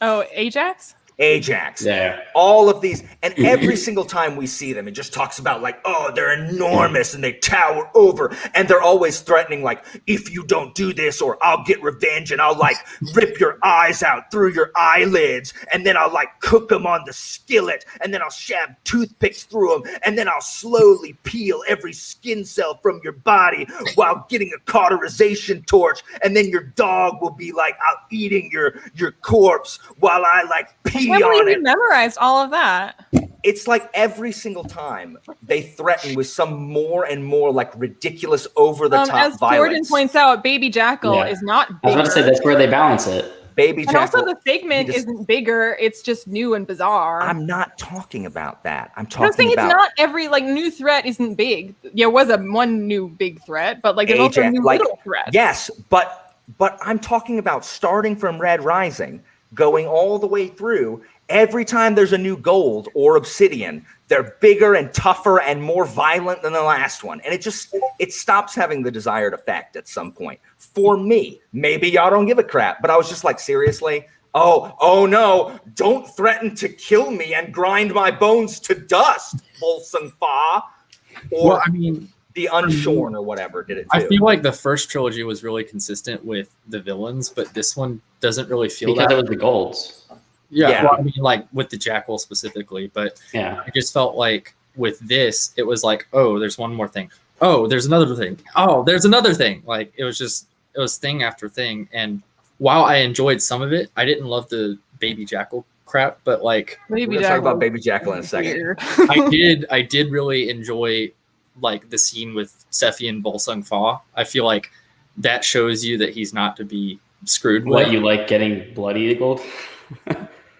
Oh, Ajax? Ajax. yeah. All of these, and every single time we see them, it just talks about like, oh, they're enormous and they tower over, and they're always threatening, like, if you don't do this, or I'll get revenge and I'll like rip your eyes out through your eyelids, and then I'll like cook them on the skillet, and then I'll shove toothpicks through them, and then I'll slowly peel every skin cell from your body while getting a cauterization torch, and then your dog will be like out eating your corpse while I like pee I can't on believe it. you memorized all of that. It's like every single time they threaten with some more and more like ridiculous over the top As Jordan violence. points out, Baby Jackal Yeah. is not I was bigger. about to say that's where they balance it. Baby And Jackal. also the Figment he just- isn't bigger, it's just new and bizarre. I'm not talking about that. I'm I'm talking saying about it's not every like new threat isn't big. There was one new big threat, but like there's also Ajax, new like, little threats. yes, but I'm talking about starting from Red Rising, going all the way through. Every time there's a new gold or obsidian, they're bigger and tougher and more violent than the last one. And it stops having the desired effect at some point. For me, maybe y'all don't give a crap, but I was just like, seriously? Oh no, don't threaten to kill me and grind my bones to dust, Volsung Fa. Or Well, I mean, the Unshorn or whatever did it I too. feel like the first trilogy was really consistent with the villains, but this one doesn't really feel Because that. it was the golds. Yeah. Well, I mean, like with the Jackal specifically, but Yeah. I just felt like with this, it was like, oh, there's one more thing. Oh, there's another thing. Oh, there's another thing. Like it was thing after thing. And while I enjoyed some of it, I didn't love the Baby Jackal crap, but like Baby We're gonna talk about Jackal Baby Jackal in a is second. weird. I did really enjoy like the scene with Sephi and Volsung Fa. I feel like that shows you that he's not to be screwed with. What, you like getting bloody gold?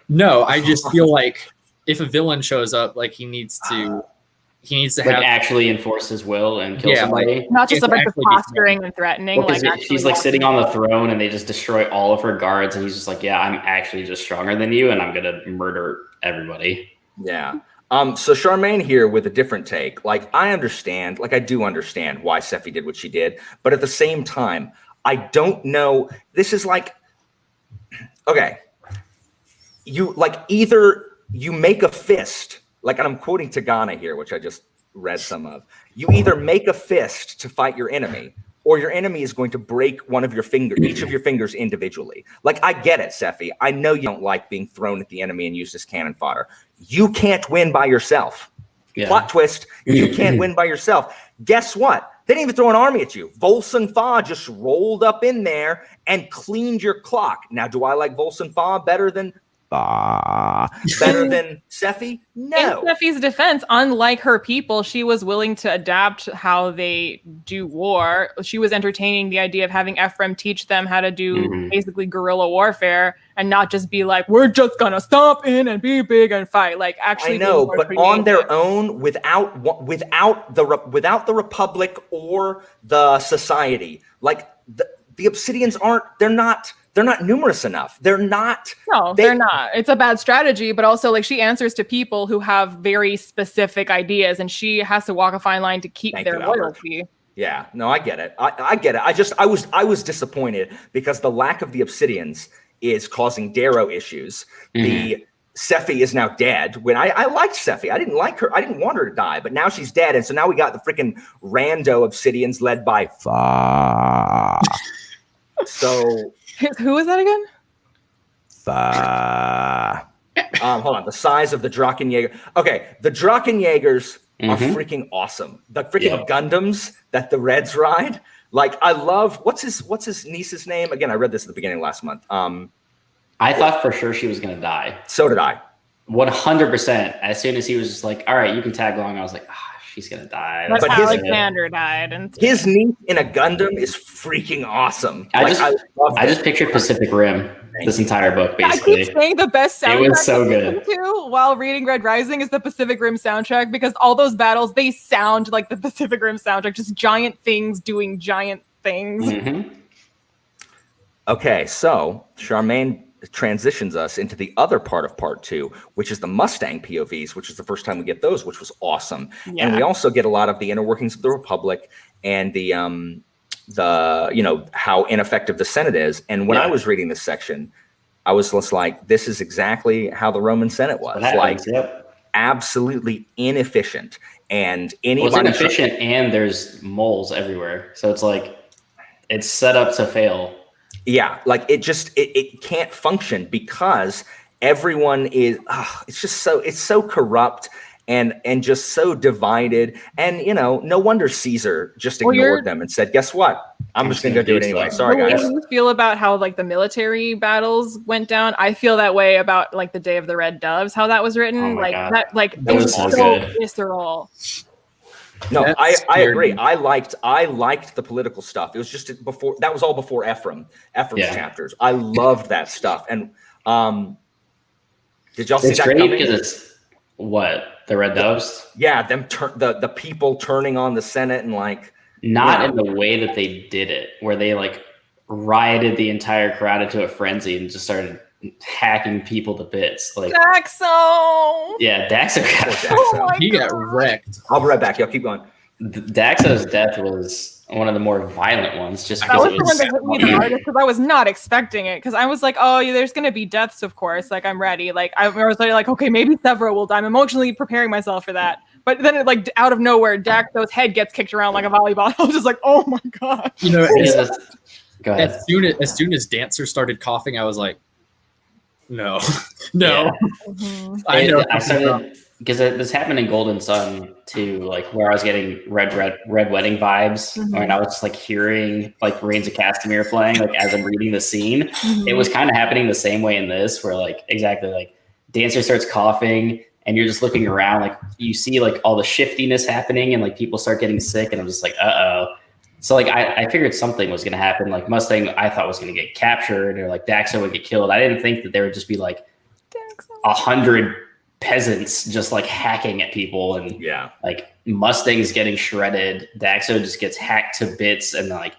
No, I just feel like if a villain shows up, like he needs to he needs to Like have actually enforce his will and kill somebody. Not just He has a to bunch of actually be posturing and threatening. Well, 'cause like she's like sitting on the throne and they just destroy all of her guards, and he's just like, yeah, I'm actually just stronger than you, and I'm gonna murder everybody. Yeah. So Charmaine here with a different take. Like, I understand, like I do understand why Sephi did what she did, but at the same time, I don't know. This is like, okay, you like either you make a fist, like, and I'm quoting Tagana here, which I just read some of. You either make a fist to fight your enemy, or your enemy is going to break one of your fingers, each of your fingers individually. Like, I get it, Sephi. I know you don't like being thrown at the enemy and used as cannon fodder. You can't win by yourself. Yeah. Plot twist, you can't win by yourself. Guess what? They didn't even throw an army at you. Volson Fa just rolled up in there and cleaned your clock. Now, do I like Volson Fa better than Sephi? No. In Sephi's defense, unlike her people, she was willing to adapt how they do war. She was entertaining the idea of having Ephraim teach them how to do basically guerrilla warfare and not just be like, we're just gonna stomp in and be big and fight. Like, actually, I know, but on their own, without the Republic or the Society, like the Obsidians they're not numerous enough. They're not. No, they're not. It's a bad strategy, but also like she answers to people who have very specific ideas, and she has to walk a fine line to keep their loyalty. Yeah, no, I get it. I get it. I was disappointed because the lack of the Obsidians is causing Darrow issues. The Sephi is now dead. When I liked Sephi, I didn't like her. I didn't want her to die, but now she's dead, and so now we got the freaking rando Obsidians led by Fa. So. Who is that again? Hold on. The size of the Drachenjäger. Okay, the Drachenjägers are freaking awesome. The freaking Gundams that the Reds ride. Like, I love. What's his niece's name? Again, I read this at the beginning of last month. I thought for sure she was gonna die. So did I. 100%. As soon as he was just like, all right, you can tag along, I was like, she's gonna die. But Alexander died, and his niece in a Gundam is freaking awesome. I just pictured Pacific Rim this entire book, basically. I keep saying the best soundtrack it was so good while reading Red Rising is the Pacific Rim soundtrack, because all those battles, they sound like the Pacific Rim soundtrack, just giant things doing giant things. Okay, so Charmaine transitions us into the other part of part 2, which is the Mustang POVs, which is the first time we get those, which was awesome. And we also get a lot of the inner workings of the Republic and the how ineffective the Senate is. And when I was reading this section, I was just like, this is exactly how the Roman Senate was. Absolutely inefficient. And anybody it's inefficient, and there's moles everywhere. So it's like it's set up to fail. Yeah, like it can't function because everyone is. It's so corrupt and just so divided. And no wonder Caesar just ignored them and said, "Guess what? I'm just gonna go do it anyway." Sorry, guys. How do you feel about how like the military battles went down? I feel that way about like the Day of the Red Doves, how that was written. That was so visceral. No, I agree. I liked the political stuff. It was just before, that was all before Ephraim's chapters. I loved that stuff. And did y'all see that coming? Because it's the Red Doves? Yeah, them the people turning on the Senate and like not in the way that they did it, where they like rioted the entire crowd into a frenzy and just started hacking people to bits. Like Daxo. Yeah, Daxo he got wrecked. I'll be right back. Y'all keep going. Daxo's death was one of the more violent ones, just because that was the one that hit me the hardest, because I was not expecting it. Because I was like, oh, there's gonna be deaths, of course. Like, I'm ready. Like, I was like, okay, maybe Severo will die. I'm emotionally preparing myself for that. But then, like, out of nowhere, Daxo's head gets kicked around like a volleyball. I was just like, oh my god. Go ahead. As soon as Dancer started coughing, I was like, no. Yeah. I started, because this happened in Golden Sun too, like where I was getting Red Wedding vibes, and I was just like hearing like Reigns of Castamere playing like as I'm reading the scene. It was kind of happening the same way in this, where like exactly like Dancer starts coughing and you're just looking around, like you see like all the shiftiness happening and like people start getting sick, and I'm just like, uh-oh. So like I figured something was gonna happen. Like Mustang I thought was gonna get captured, or like Daxo would get killed. I didn't think that there would just be like 100 peasants just like hacking at people, and Yeah. like Mustangs getting shredded. Daxo just gets hacked to bits, and like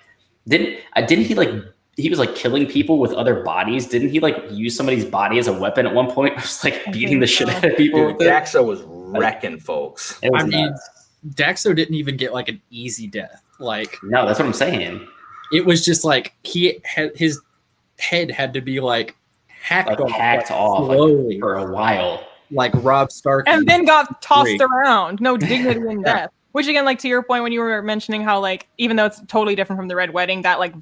didn't he like he was like killing people with other bodies? Didn't he like use somebody's body as a weapon at one point? Just like beating the shit out of people Dude, with it. Daxo was wrecking folks. It was I mean, nuts. Daxo didn't even get like an easy death. Like No, that's what I'm saying. it was just like he had his head had to be like hacked Like hacked off slowly, like, for a while. like Rob Stark, And then got tossed Great. around. No dignity in death. Which again, like to your point when you were mentioning how like even though it's totally different from the Red Wedding, that like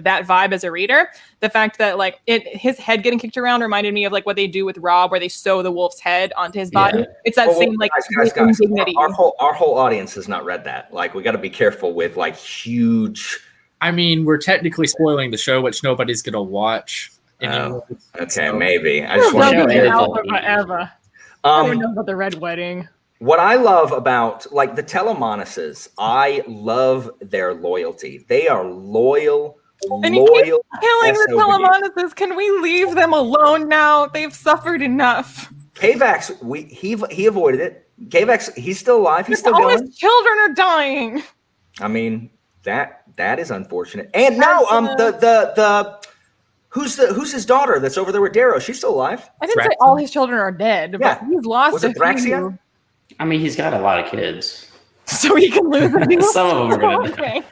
that vibe as a reader, the fact that like his head getting kicked around reminded me of like what they do with Rob, where they sew the wolf's head onto his body. Yeah. It's that same like guys, indignity. our whole audience has not read that. Like, we got to be careful with like huge. I mean, we're technically spoiling the show, which nobody's gonna watch. Oh, okay, So- maybe. I just Well, want show be it. to. alpha forever. I don't Um, know about the Red Wedding. what I love about like the Telemonuses, I love their loyalty. They are loyal, And you keep loyal. Killing the SOB. Telemonuses. Can we leave them alone now? They've suffered enough. Kvax, he avoided it. Kvax, he's still alive. He's still All going. his children are dying. I mean, that is unfortunate. And now, the who's his daughter that's over there with Darrow? She's still alive. I didn't say Thraxia? all his children are dead, but Yeah. he's lost Was it a few. Thraxia? I mean, he's got a lot of kids. So he can lose a few. Some of them are gonna die. Okay.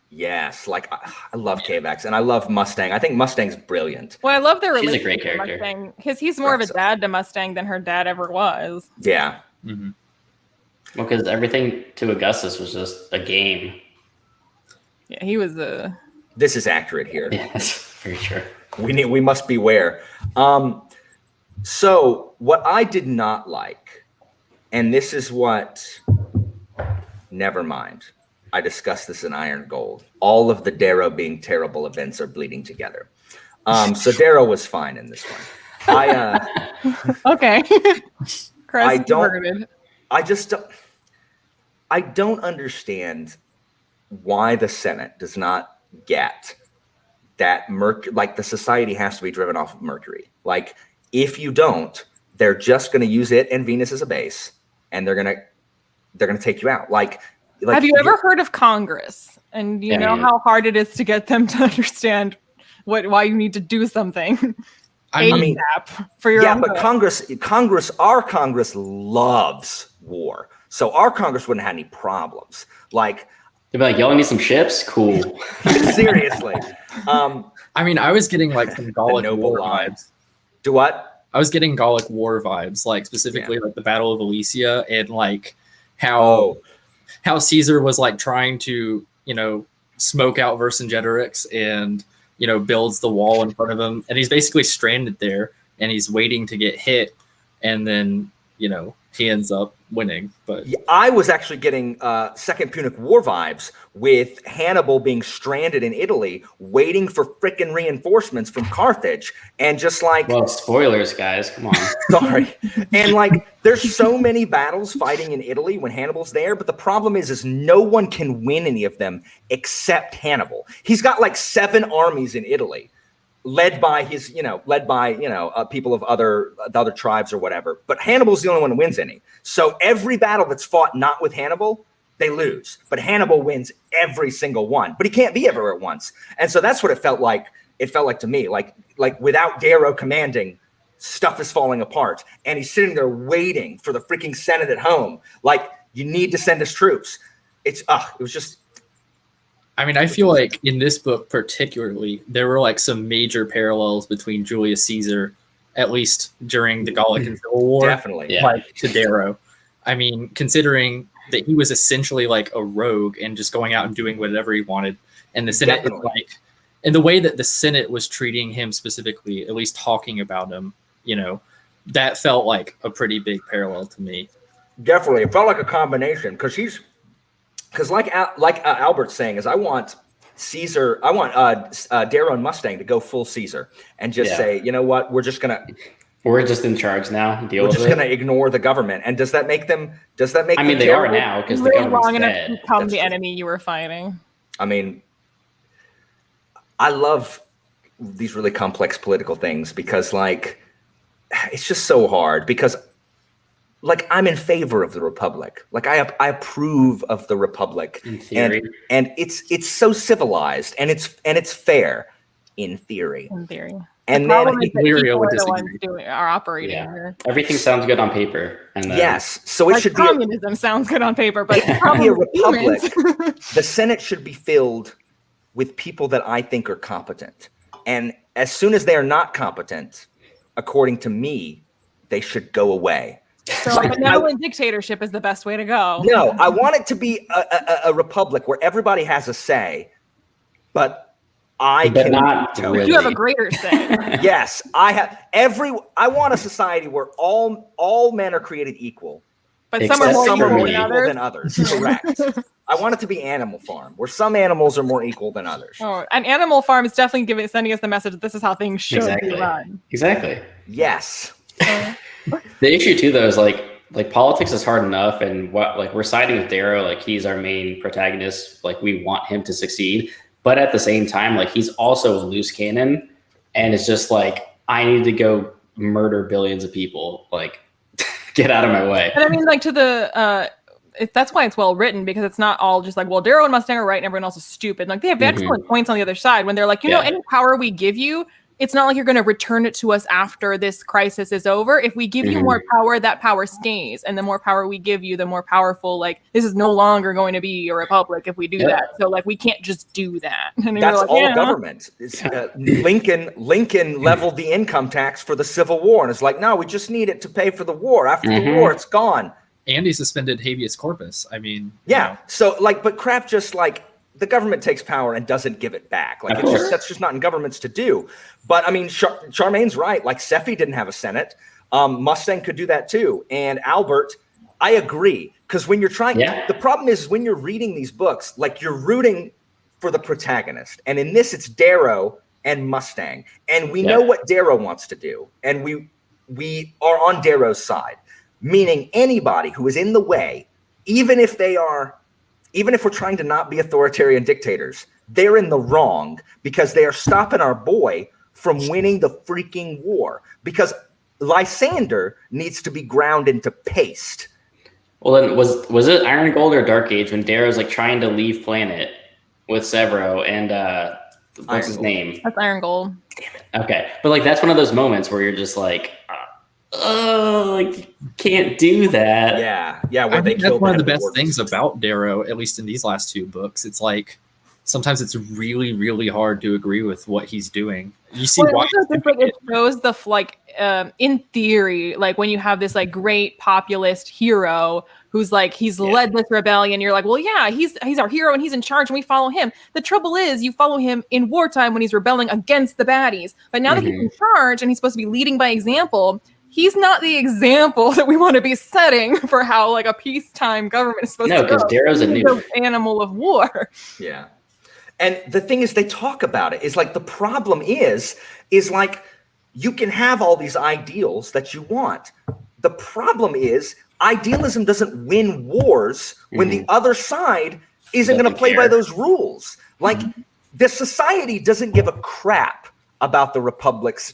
Yes, like I love Kvax and I love Mustang. I think Mustang's brilliant. Well, I love their She's a relationship great with character. Mustang because he's more of a Thraxia. dad to Mustang than her dad ever was. Yeah. Mhm. Well, because everything to Augustus was just a game. Yeah, he was a. This is accurate here. Yeah, that's very true. We must beware. So what I did not like, and this is what, never mind. I discussed this in Iron Gold. All of the Darrow being terrible events are bleeding together. So Darrow was fine in this one. Okay. Crest I don't- converted. I don't understand why the Senate does not get that like the society has to be driven off of Mercury. Like, if you don't, they're just going to use it and Venus as a base, and they're going to take you out. Like Have you ever heard of Congress? And you Yeah, know yeah. how hard it is to get them to understand why you need to do something. I mean, ASAP for your Yeah, own but good. our Congress loves war, so our Congress wouldn't have any problems. Like, They'd be like, y'all need some ships? Cool. seriously. I mean, I was getting like some Gallic noble War line. vibes. Do what? I was getting Gallic War vibes, like specifically like the Battle of Alesia and like how Oh, how Caesar was like trying to, smoke out Vercingetorix and, builds the wall in front of him. And he's basically stranded there and he's waiting to get hit. And then, he ends up winning. But yeah, I was actually getting Second Punic War vibes with Hannibal being stranded in Italy, waiting for frickin' reinforcements from Carthage, and just like, Well, spoilers, guys. Come on. sorry, and like, there's so many battles fighting in Italy when Hannibal's there, but the problem is no one can win any of them except Hannibal. He's got like 7 armies in Italy, led by people of the other tribes or whatever. But Hannibal's the only one who wins any. So every battle that's fought not with Hannibal, they lose. But Hannibal wins every single one. But he can't be everywhere at once. And so that's what it felt like. It felt like to me, like without Darrow commanding, stuff is falling apart. And he's sitting there waiting for the freaking Senate at home. Like, you need to send us troops. It was just. I mean, I feel like in this book particularly, there were like some major parallels between Julius Caesar, at least during the Gallic and Civil War, Definitely. Yeah. like to Darrow. I mean, considering that he was essentially like a rogue and just going out and doing whatever he wanted, and the Senate is Definitely. like, and the way that the Senate was treating him specifically, at least talking about him, that felt like a pretty big parallel to me. Definitely, it felt like a combination because like Albert's saying is I want Darrow and Mustang to go full Caesar and just Yeah. say, you know what, we're just gonna in charge now. Deal with it. ignore the government. And does that make them? I mean, they are now because the Live government's long enough to dead. become That's the true. enemy you were fighting. I mean, I love these really complex political things because like it's just so hard because like I'm in favor of the republic. Like I approve of the republic In theory. and it's so civilized and it's fair in theory. In theory. And The then problem is that Lyria people would are the ones disagree. are operating Yeah. here. Everything sounds good on paper. And then, yes, so it Like should be communism sounds good on paper, but the be a problem is republic. humans. The Senate should be filled with people that I think are competent. And as soon as they are not competent, according to me, they should go away. So a benevolent dictatorship is the best way to go. No, I want it to be a republic where everybody has a say, but I but can not veto it. really. You have a greater say. Yes, I want a society where all men are created equal. But Except some are more Some are equal more than equal others. than others. Correct. I want it to be Animal Farm, where some animals are more equal than others. Oh, an Animal Farm is definitely sending us the message that this is how things should Exactly. be run. Exactly. Yes. The issue too, though, is like politics is hard enough, and what like we're siding with Darrow, like he's our main protagonist, like we want him to succeed, but at the same time, like he's also a loose cannon, and it's just like I need to go murder billions of people, like get out of my way. And I mean, like to the that's why it's well written, because it's not all just like, well, Darrow and Mustang are right and everyone else is stupid. Like they have excellent points on the other side when they're like, you know, Yeah. any power we give you, it's not like you're going to return it to us after this crisis is over. If we give you more power, that power stays. And the more power we give you, the more powerful, like this is no longer going to be a republic if we do that. So like, we can't just do that. And you're That's like, all yeah. government. Lincoln leveled the income tax for the Civil War, and it's like, no, we just need it to pay for the war. After the war, it's gone. And he suspended habeas corpus. I mean, Yeah. So like, but crap, just like the government takes power and doesn't give it back. Like Of it's just, course. that's just not in governments to do. But I mean, Charmaine's right. Like Seffi didn't have a Senate. Mustang could do that too. And Albert, I agree. Because when you're trying, the problem is when you're reading these books, like you're rooting for the protagonist. And in this, it's Darrow and Mustang. And we know what Darrow wants to do. And we are on Darrow's side, meaning anybody who is in the way, even if we're trying to not be authoritarian dictators, they're in the wrong because they are stopping our boy from winning the freaking war. Because Lysander needs to be ground into paste. Well, then was it Iron Gold or Dark Age when Darrow's like trying to leave planet with Severo and what's his name? That's Iron Gold. Okay, but like that's one of those moments where you're just like, oh, like you can't do that. Yeah. Where I they think that's killed one of the the best Edward things about Darrow, at least in these last two books. It's like sometimes it's really, really hard to agree with what he's doing. You see Well, why also just, like, it shows the in theory, like when you have this like great populist hero who's like he's led this rebellion, you're like, well, yeah, he's our hero and he's in charge and we follow him. The trouble is you follow him in wartime when he's rebelling against the baddies, but now that he's in charge and he's supposed to be leading by example, he's not the example that we want to be setting for how like a peacetime government is supposed to go. No, because Darrow's a He's noob. an animal of war. Yeah. And the thing is, they talk about it. Is like the problem is like you can have all these ideals that you want. The problem is idealism doesn't win wars when the other side isn't going to Doesn't play by care. those rules. Like the society doesn't give a crap about the republic's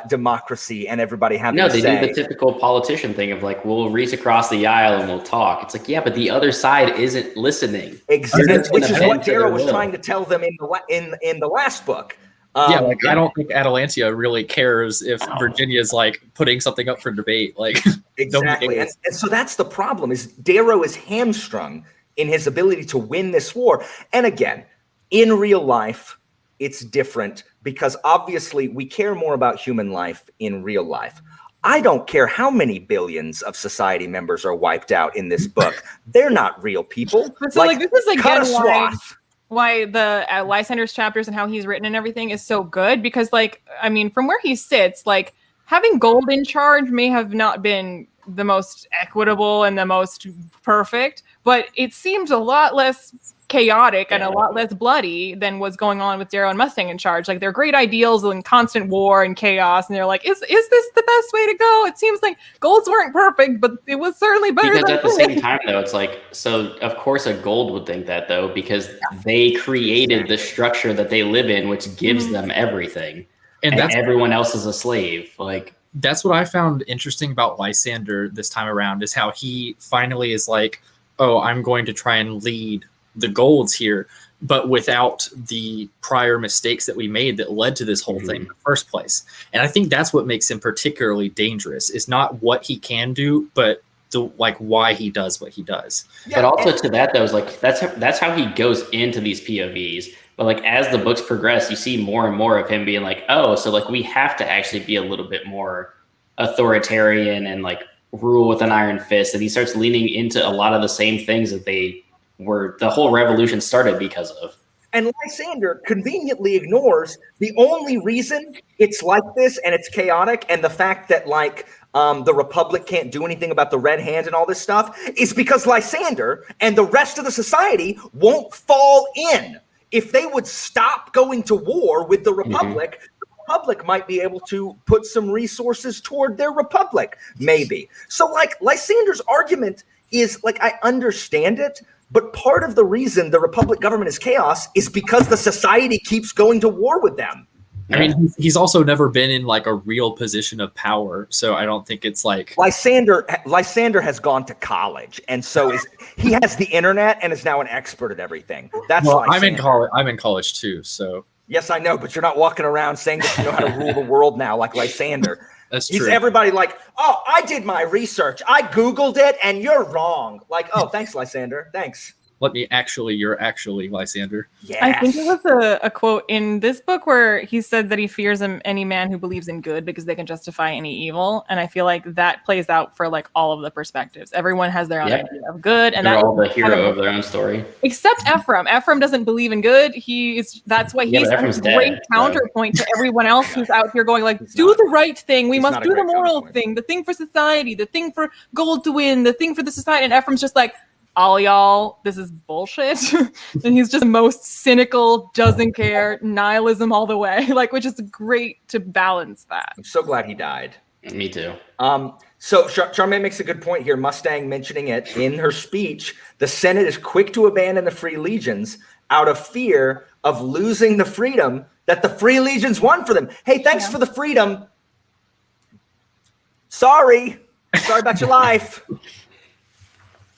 democracy and everybody having No, a they say. do the typical politician thing of like, we'll reach across the aisle and we'll talk. It's like, yeah, but the other side isn't listening. Exactly, They're which gonna is bend what to their Darrow was will. trying to tell them in the last book. I don't think Atalantia really cares if Virginia's like putting something up for debate. Like Exactly. And so that's the problem is Darrow is hamstrung in his ability to win this war. And again, in real life, it's different because obviously we care more about human life in real life. I don't care how many billions of society members are wiped out in this book. They're not real people. But so like this is cut again a swath. why the Lysander's chapters and how he's written and everything is so good, because like I mean from where he sits, like having Gold in charge may have not been the most equitable and the most perfect, but it seemed a lot less chaotic and a lot less bloody than was going on with Darrow and Mustang in charge. Like, they're great ideals and constant war and chaos, and they're like, is this the best way to go? It seems like Golds weren't perfect, but it was certainly better because than at the same time, though, it's like, so of course a Gold would think that, though, because they created the structure that they live in, which gives them everything, and everyone else is a slave. Like, that's what I found interesting about Lysander this time around, is how he finally is like, oh, I'm going to try and lead the Golds here, but without the prior mistakes that we made that led to this whole thing in the first place. And I think that's what makes him particularly dangerous, is not what he can do, but why he does what he does. But also to that, though, is like, that's how he goes into these POVs. But like, as the books progress, you see more and more of him being like, oh, so like we have to actually be a little bit more authoritarian and like rule with an iron fist. And he starts leaning into a lot of the same things that the whole revolution started because of. And Lysander conveniently ignores the only reason it's like this and it's chaotic, and the fact that like the Republic can't do anything about the Red Hand and all this stuff is because Lysander and the rest of the society won't fall in. If they would stop going to war with the Republic, the Republic might be able to put some resources toward their Republic, maybe. So like Lysander's argument is like, I understand it, but part of the reason the Republic government is chaos is because the society keeps going to war with them. I mean, he's also never been in like a real position of power, so I don't think it's like Lysander has gone to college, and so he has the internet and is now an expert at everything. That's Lysander. I'm in college too, so yes, I know, but you're not walking around saying that you know how to rule the world now like Lysander. That's true. Everybody like, oh, I did my research, I Googled it, and you're wrong. Like, oh, thanks, Lysander, thanks. You're actually Lysander. Yes. I think it was a quote in this book where he said that he fears any man who believes in good because they can justify any evil. And I feel like that plays out for like all of the perspectives. Everyone has their own idea of good. And they're that's all the hero of their own story. Except Ephraim. Ephraim doesn't believe in good. That's why he's a great counterpoint to everyone else who's out here going like, do the right thing. We must do the moral thing, the thing for society, the thing for Gold to win, the thing for the society. And Ephraim's just like, all y'all, this is bullshit. And he's just the most cynical, doesn't care, nihilism all the way. Like, which is great to balance that. I'm so glad he died. Me too. So Charmaine makes a good point here. Mustang mentioning it in her speech. The Senate is quick to abandon the Free Legions out of fear of losing the freedom that the Free Legions won for them. Hey, thanks for the freedom. Sorry about your life.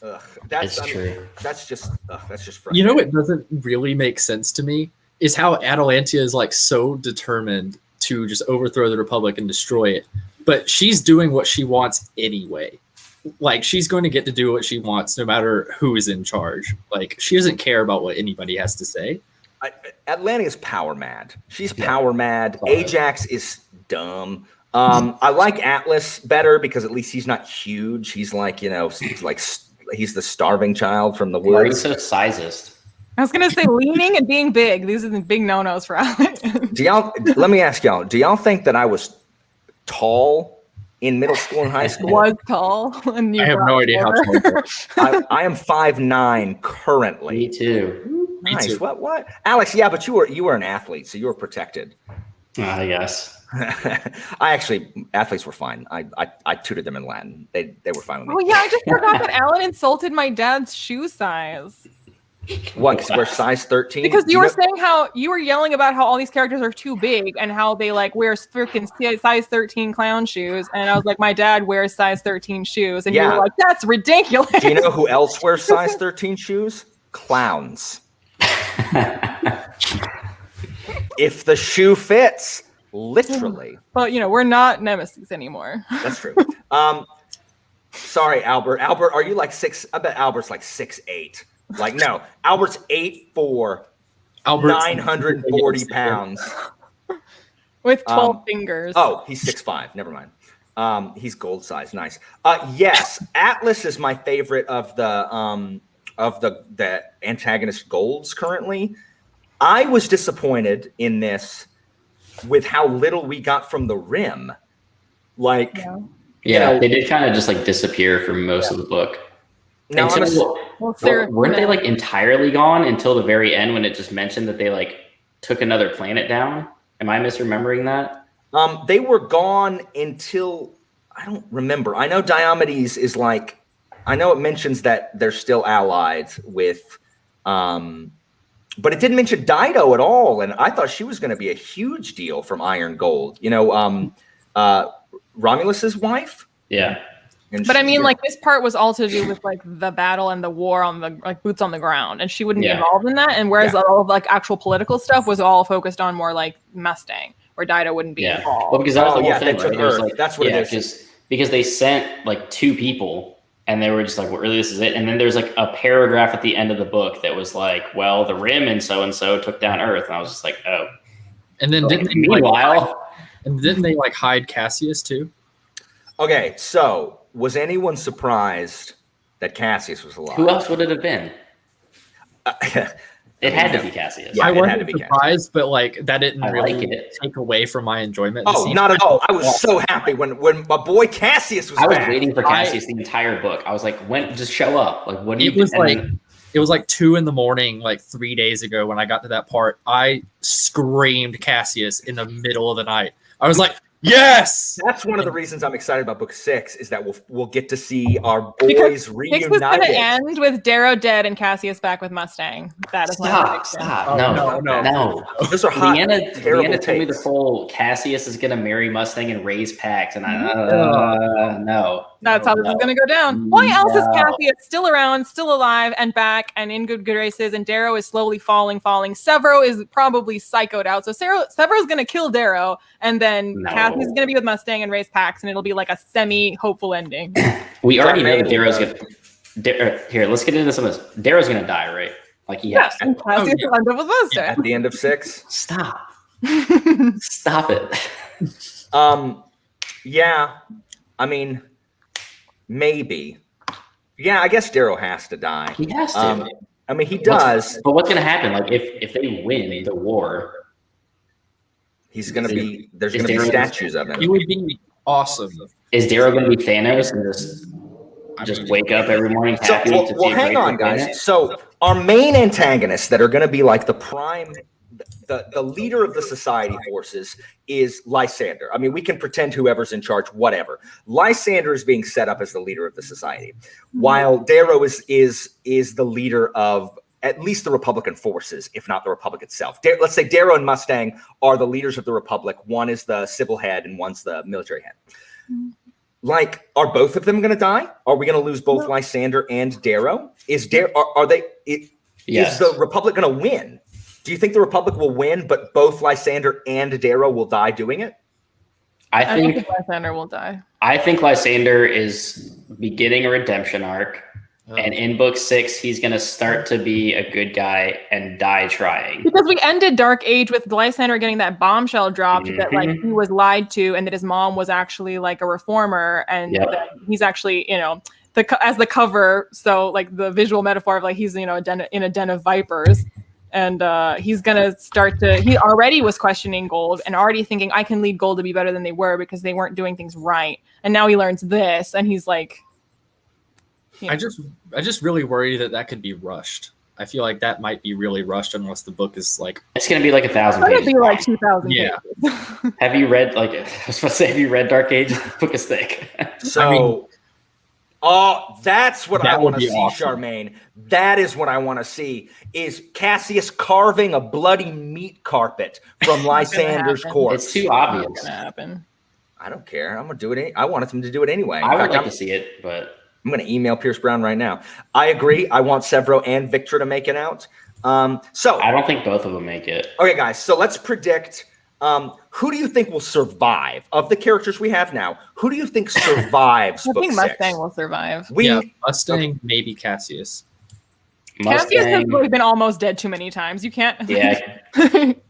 Ugh, that's true. That's just frustrating. You know what doesn't really make sense to me is how Atalantia is like so determined to just overthrow the Republic and destroy it, but she's doing what she wants anyway. Like, she's going to get to do what she wants no matter who is in charge. Like, she doesn't care about what anybody has to say. Atlantea's power mad. She's power mad. Ajax is dumb. I like Atlas better because at least he's not huge. He's like, he's the starving child from the woods. He's so sizist. I was gonna say leaning and being big. These are the big no-nos for Alex. Let me ask y'all, do y'all think that I was tall in middle school and high school? Was tall. And I have no idea how tall you are. I am 5'9" currently. Me too. Nice. Me too. What? Alex, yeah, but you were an athlete, so you were protected. I guess. Athletes were fine. I tutored them in Latin. They were fine with me. Oh yeah, I just forgot that Alan insulted my dad's shoe size. What? Because we're size 13? Because you were saying how you were yelling about how all these characters are too big and how they like wear freaking size 13 clown shoes. And I was like, my dad wears size 13 shoes. And you were like, that's ridiculous. Do you know who else wears size 13 shoes? Clowns. If the shoe fits, literally. Well, we're not nemesis anymore. That's true. Sorry, Albert. Albert, are you like 6? I bet Albert's like 6'8". Like, no, Albert's 8'4", 940 pounds. With 12 fingers. Oh, he's 6'5". Never mind. He's gold size. Nice. Yes, Atlas is my favorite of the antagonist golds currently. I was disappointed in this with how little we got from the Rim. Like, Yeah, know- they did kind of just like disappear for most of the book. Now, Until- honestly, Well, Sarah, weren't they like entirely gone until the very end when it just mentioned that they like took another planet down? Am I misremembering that? they were gone until I don't remember. I know Diomedes is like, I know it mentions that they're still allied with, but it didn't mention Dido at all. And I thought she was going to be a huge deal from Iron Gold. You know, Romulus's wife. Yeah. And But I she- mean, like this part was all to do with like the battle and the war on the like boots on the ground, and she wouldn't be Yeah. involved in that. And whereas Yeah. all of like actual political stuff was all focused on more like Mustang, where Dido wouldn't be Yeah. involved. Well, because that was Oh, the whole yeah, thing, they took right? It was her. like, That's what it yeah, is. Because they sent like 2 people and they were just like, well, really, this is it. And then there's like a paragraph at the end of the book that was like, well, the Rim and so took down Earth. And I was just like, oh. And then Like, didn't they meanwhile, hide Cassius too? Okay, so was anyone surprised that Cassius was alive? who else would it have been? It had to be Cassius. Yeah, I it had wasn't to be surprised, but like that didn't I really like it. take away from my enjoyment. of the Oh, scene. not at all. I was so happy when my boy Cassius was I was back. waiting for Cassius the entire book. I was like, when just show up. Like, what do you It was and like then- it was like 2 a.m, like 3 days ago when I got to that part. I screamed Cassius in the middle of the night. I was like, yes. That's one of the reasons I'm excited about book 6 is that we'll get to see our Because boys Six was going to reunited. end with Darrow dead and Cassius back with Mustang. That is my stop, prediction. stop. Oh, no, no. no. Those are hot, Leanna terrible told me the takes. full Cassius is gonna marry Mustang and raise Pax, and no. That's how this is No. going to go down. Why else is No. Cassius still around, still alive, and back, and in good graces? And Darrow is slowly falling. Severo is probably psychoed out. So Severo's going to kill Darrow, and then No. Cassius is going to be with Mustang and raise Pax, and it'll be like a semi-hopeful ending. We already know that Darrow- Darrow's gonna. Here, let's get into some of this. Darrow's gonna die, right? Like he Yeah, has to. and Cassius will end up with Mustang. At the end of 6. Stop. Stop it. Yeah. I mean, maybe. Yeah, I guess Darrow has to die. He has to. I mean, he does. But what's gonna happen? Like if they win the war, He's gonna be. There's Is gonna be Darrow- statues of It him. would be awesome. is Darrow gonna be Thanos and just wake up every morning So, happy well, to well see a hang great on, planet? guys. So our main antagonists that are going to be like the prime, the leader of the society forces is Lysander. I mean, we can pretend whoever's in charge, whatever. Lysander is being set up as the leader of the society, while Darrow is the leader of at least the Republican forces, if not the Republic itself. Let's say Darrow and Mustang are the leaders of the Republic. One is the civil head and one's the military head. Like, are both of them going to die? Are we going to lose both Lysander and Darrow? Is Yes. the Republic going to win? Do you think the Republic will win, but both Lysander and Darrow will die doing it? I I don't think think Lysander will die. Lysander is beginning a redemption arc, and in book 6, he's gonna start to be a good guy and die trying. Because we ended Dark Age with Lysander getting that bombshell dropped that like Mhm. he was lied to, and that his mom was actually like a reformer, and Yep. that he's actually as the cover, so like the visual metaphor of like he's in a den of vipers, and he's gonna start to. He already was questioning Gold and already thinking I can lead Gold to be better than they were because they weren't doing things right, and now he learns this, and he's like. I just really worry that could be rushed. I feel like that might be really rushed unless the book is like It's gonna be like 1,000 It's gonna pages. be like 2,000 Yeah. pages. Have you read I was supposed to say, have you read Dark Age? The book is thick. So, that's what I That would want to be see, awesome. Charmaine. That is what I want to see. Is Cassius carving a bloody meat carpet from Lysander's happen. corpse? It's too Not obvious. gonna happen. I don't care. I'm gonna do it. I wanted him to do it anyway. In I would fact, like I'm- to see it, but I'm going to email Pierce Brown right now. I agree. I want Severo and Victor to make it out. So, I don't think both of them make it. okay, guys. So let's predict. Who do you think will survive of the characters we have now? Who do you think survives I book think 6? Mustang will survive. Mustang, maybe Cassius. Cassius has Mustang, really been almost dead too many times. You can't. yeah,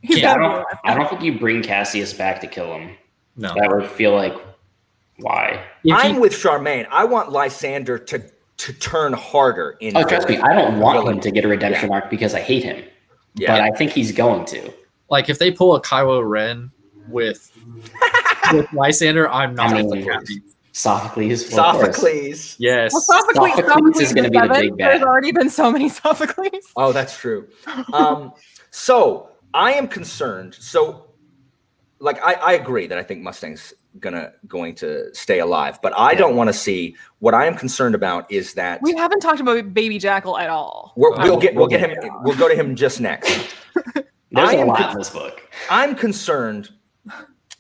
He's Yeah, gotta be I don't think you bring Cassius back to kill him. No. That would feel like why? If I'm he- with Charmaine. I want Lysander to turn harder in. Oh, trust me, I don't want him villain. to get a redemption arc because I hate him, Yeah. but I think he's going to. like if they pull a Kylo Ren with Lysander, I'm not I mean, happy. Sophocles. Well, of course. Sophocles. Yes. Well, Sophocles Sophocles is gonna be the 7. big There's bad. already been so many Sophocles. Oh, that's true. So I am concerned. So, like, I agree that I think Mustang's going to stay alive, but I don't want to see. What I am concerned about is that We haven't talked about Baby Jackal at all. we'll get him. We'll go to him just next. There's I a am lot con- in this book. I'm concerned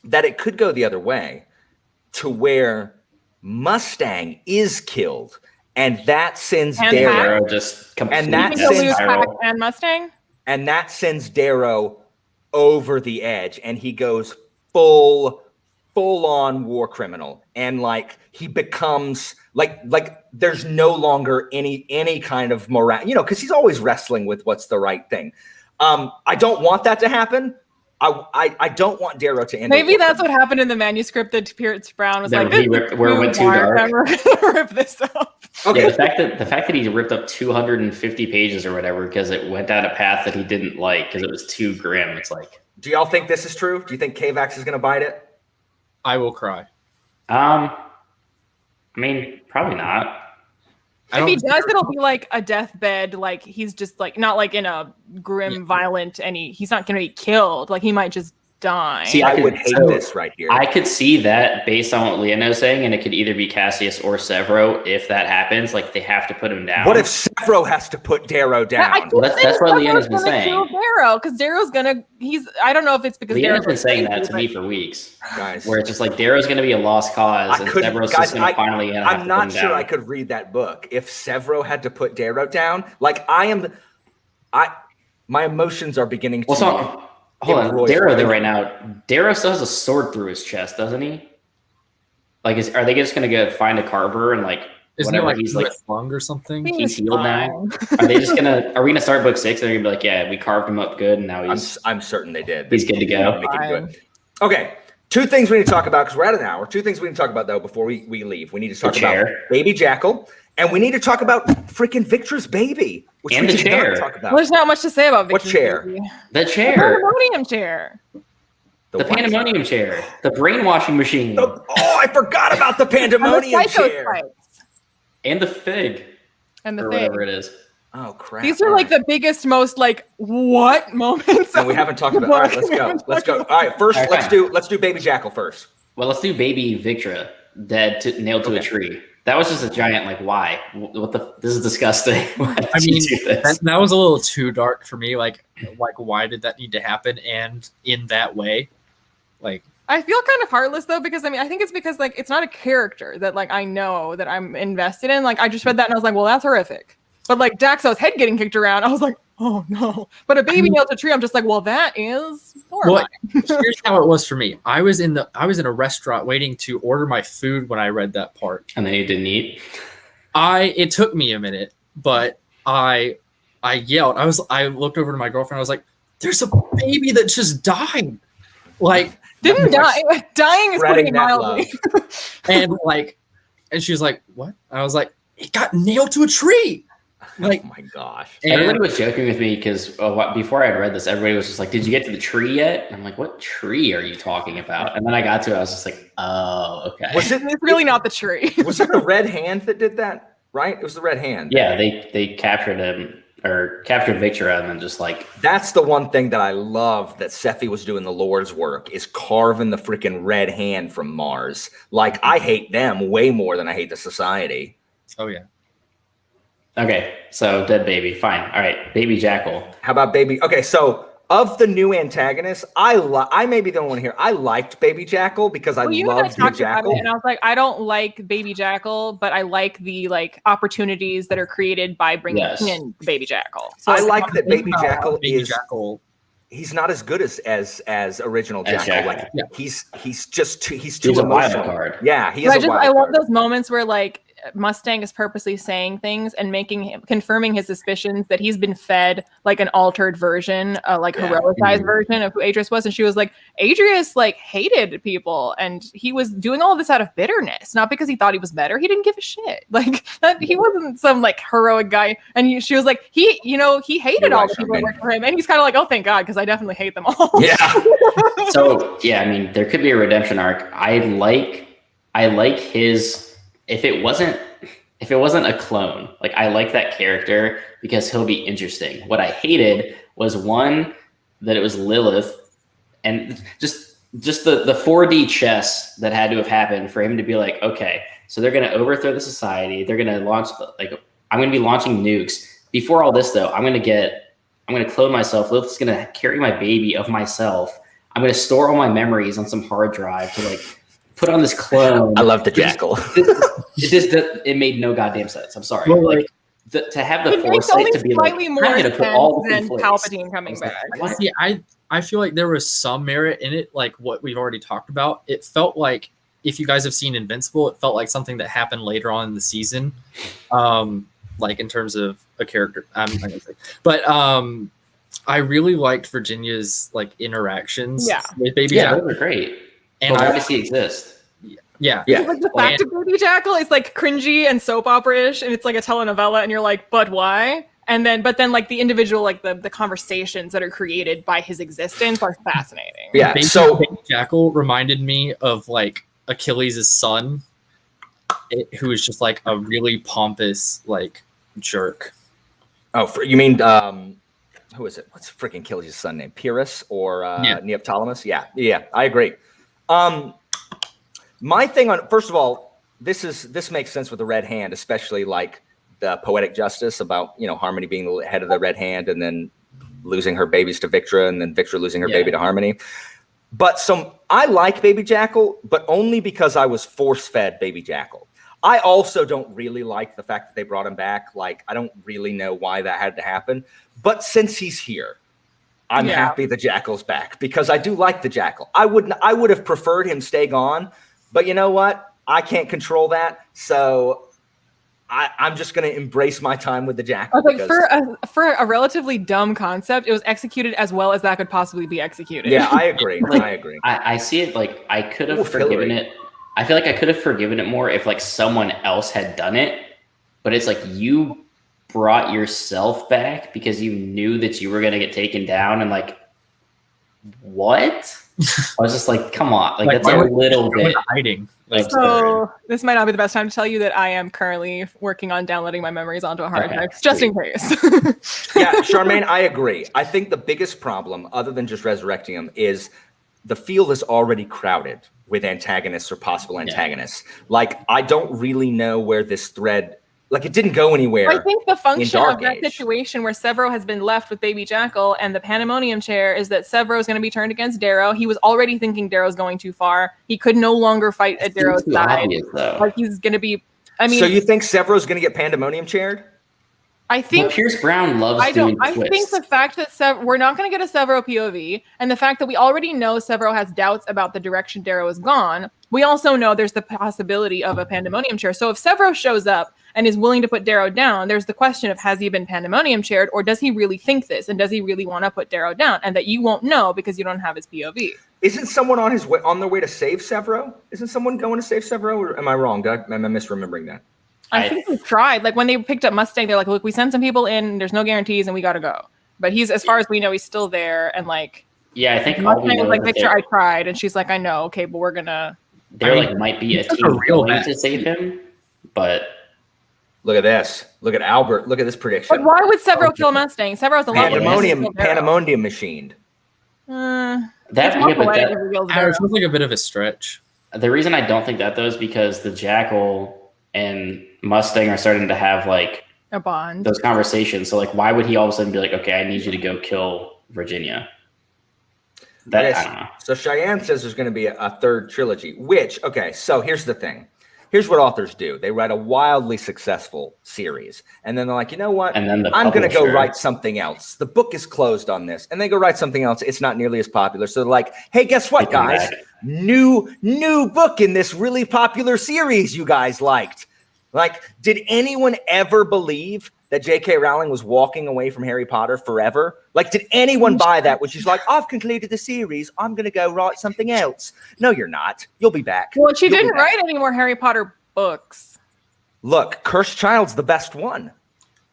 that it could go the other way, to where Mustang is killed, and that sends And Darrow, Pac. Arrow just completely And that You think he'll lose sends- Pac and Mustang? and that sends Darrow over the edge, and he goes full on war criminal, and like he becomes like there's no longer any kind of morale, because he's always wrestling with what's the right thing. I don't want that to happen. I don't want Darrow to end. Maybe up that's what happened in the manuscript that Pierce Brown was That like, he "This ripped- is where it too went too dark. dark." I'm gonna rip this up." Okay. Yeah, the fact that he ripped up 250 pages or whatever because it went down a path that he didn't like because it was too grim. It's like, Do y'all think this is true? Do you think Kavax is going to bite it? I will cry. I mean, probably not. If he does, it'll be like a deathbed. Like he's just like not like in a grim, violent, and he's not gonna be killed. Like he might just die. See, I could- would hate so this right here. I could see that based on what Leono's saying, and it could either be Cassius or Severo if that happens. Like they have to put him down. What if Severo has to put Darrow down? Well, that's what Leona's been saying. Darrow, because Darrow's gonna. I don't know if it's because Leona's Darrow's been saying that crazy, to me but- for weeks, Guys, where it's just like Darrow's going to be a lost cause, and Severo's just going to finally have I'm to not put him sure down. I could read that book if Severo had to put Darrow down. Like my emotions are beginning to. Well, so hold on, embroiled. Darrow there right now. Darrow still has a sword through his chest, doesn't he? Like, are they just going to go find a carver and like Isn't it whatever like he's like? lung or something? He's healed now. Are they just gonna? Are we gonna start book 6? And they're gonna be like, yeah, we carved him up good, and now I'm certain they did. he's good to go. Make him good. Okay. 2 things we need to talk about because we're at an hour. 2 things we need to talk about though before we leave. We need to talk about chair. Baby Jackal, and we need to talk about freaking Victor's baby, which And we the did not chair. talk about. Well, there's not much to say about What Victor's chair? baby. The The chair, pandemonium chair. the what? pandemonium chair, the brainwashing machine, Oh, I forgot about the And the pandemonium psycho chair. spikes. and the fig, And the or thing. whatever it is. Oh crap! These are All like right. the biggest, most like what moments. And we haven't talked about. All right, let's go. Let's go. All right, first All right. let's do Baby Jackal first. Well, let's do baby Victra nailed to a tree. That was just a giant like why? What the? This is disgusting. Why did I you mean, do this? that was a little too dark for me. Like why did that need to happen? And in that way, like I feel kind of heartless though, because I think it's because like it's not a character that like I know that I'm invested in. Like I just read that and I was like, well, that's horrific. But like Daxo's head getting kicked around, I was like, oh no. But a baby nailed to a tree, I'm just like, well, that is horrifying. here's how it was for me. I was in a restaurant waiting to order my food when I read that part. And then you didn't eat. It took me a minute, but I yelled. I looked over to my girlfriend. I was like, "There's a baby that just died!" Like, Didn't die. Dying is putting Spreading it that mildly. and she was like, "What?" I was like, "It got nailed to a tree!" Like, Oh my gosh! Everybody and was joking with me because before I had read this, everybody was just like, "Did you get to the tree yet?" And I'm like, "What tree are you talking about?" And then I got to it, I was just like, "Oh, okay." Was it It's really not the tree. was it the red hand that did that? Right? It was the red hand. Yeah, they captured him or captured Victra and then just like That's the one thing that I love that Sephi was doing the Lord's work is carving the freaking red hand from Mars. Like I hate them way more than I hate the society. oh yeah, okay, so dead baby, fine. All right, baby Jackal. How about Baby? Okay, so of the new antagonists, I may be the only one here. I liked Baby Jackal because I Well, you and I loved the talked about Jackal. it, and I was like, I don't like Baby Jackal, but I like the like opportunities that are created by bringing Yes. in Baby Jackal. I like that Baby Jackal Baby is. Jackal. He's not as good as original As Jackal. Jackal. Like Yeah. he's just too he's too He's a wild emotional. card. Yeah, he is I a wild love card. those moments where like Mustang is purposely saying things and confirming his suspicions that he's been fed like an altered version, like Yeah. heroicized version of who Adrius was. And she was like, Adrius like hated people and he was doing all this out of bitterness, not because he thought he was better. He didn't give a shit. Like that, he wasn't some like heroic guy. And she was like, he hated You're all right, the people that Sherman. worked for him. And he's kind of like, oh, thank God, because I definitely hate them all. Yeah. So yeah, I mean, there could be a redemption arc. I like I like his. If it wasn't a clone, like I like that character because he'll be interesting. What I hated was one that it was Lilith, and just the 4D chess that had to have happened for him to be like, okay, so they're going to overthrow the society. They're going to launch I'm going to be launching nukes. Before all this though, I'm going to clone myself. Lilith's going to carry my baby of myself. I'm going to store all my memories on some hard drive to put on this clone. I love the Jackal. It made no goddamn sense. I'm sorry. Well, to have the It makes foresight only to be slightly I'm more going to put all sense the than conflicts. Palpatine coming back. What? See, I feel like there was some merit in it, like what we've already talked about. It felt like, if you guys have seen Invincible, it felt like something that happened later on in the season, like in terms of a character. I'm not gonna say, but I really liked Virginia's interactions with Baby Yeah, Jackal. those are great. And But why does he exist? yeah, Like the fact of Baby Jackal is cringy and soap opera-ish, and it's like a telenovela, and you're like, but why? But then the individual, the conversations that are created by his existence are fascinating. Yeah. Baby Jackal reminded me of Achilles' son, who is just a really pompous jerk. Oh, you mean who is it? What's freaking Achilles' son name? Pyrrhus or Neoptolemus? Yeah, I agree. My thing on, first of all, this makes sense with the Red Hand, especially the poetic justice about Harmony being the head of the Red Hand and then losing her babies to Victra and then Victra losing her baby to Harmony. But I like Baby Jackal, but only because I was force-fed Baby Jackal. I also don't really like the fact that they brought him back. I don't really know why that had to happen. But since he's here, I'm happy the Jackal's back because I do like the Jackal. I would have preferred him stay gone, but you know what? I can't control that. So I'm just going to embrace my time with the Jackal. For a relatively dumb concept, it was executed as well as that could possibly be executed. Yeah, I agree. I agree. I see it I could have forgiven it. I feel like I could have forgiven it more if someone else had done it. But it's you brought yourself back because you knew that you were going to get taken down, and what? I was just come on, that's a little bit hiding. So this might not be the best time to tell you that I am currently working on downloading my memories onto a hard drive, just in case. Yeah, Charmaine, I agree. I think the biggest problem, other than just resurrecting him, is the field is already crowded with antagonists or possible antagonists. I don't really know where this thread, it didn't go anywhere. I think the function of that Age. situation where Severo has been left with Baby Jackal and the Pandemonium chair is that Severo is going to be turned against Darrow. He was already thinking Darrow's going too far. He could no longer fight at Darrow's side. He's going to be. So you think Severo's going to get Pandemonium chaired? I think Pierce Brown loves doing I think the fact that we're not going to get a Severo POV, and the fact that we already know Severo has doubts about the direction Darrow is gone, we also know there's the possibility of a Pandemonium chair. So if Severo shows up and is willing to put Darrow down, there's the question of, has he been Pandemonium chaired, or does he really think this, and does he really want to put Darrow down? And that you won't know because you don't have his POV. Isn't someone on their way to save Severo? Isn't someone going to save Severo, or am I wrong? Am I misremembering that? I think we tried. When they picked up Mustang, they're like, look, we sent some people in, there's no guarantees, and we got to go. But he's, as far as we know, he's still there. And I think Mustang was like, Victor, I tried. And she's like, I know. Okay, but we're going to. There might be a team going to save him, but. Look at this. Look at Albert. Look at this prediction. But why would Severo kill Mustang? Severo's a Pandemonium machined. It feels like a bit of a stretch. The reason I don't think that though is because the Jackal and Mustang are starting to have a bond, those conversations. So why would he all of a sudden be like, okay, I need you to go kill Virginia? I don't know. So Cheyenne says there's going to be a third trilogy, so here's the thing. Here's what authors do. They write a wildly successful series, and then they're like, you know what? And then I'm going to go write something else. The book is closed on this. And they go write something else. It's not nearly as popular. So they're like, hey, guess what, guys? New book in this really popular series you guys liked. Did anyone ever believe that J.K. Rowling was walking away from Harry Potter forever? Did anyone buy that? Which is I've concluded the series. I'm going to go write something else. No, you're not. You'll be back. Well, she didn't write any more Harry Potter books. Look, Cursed Child's the best one.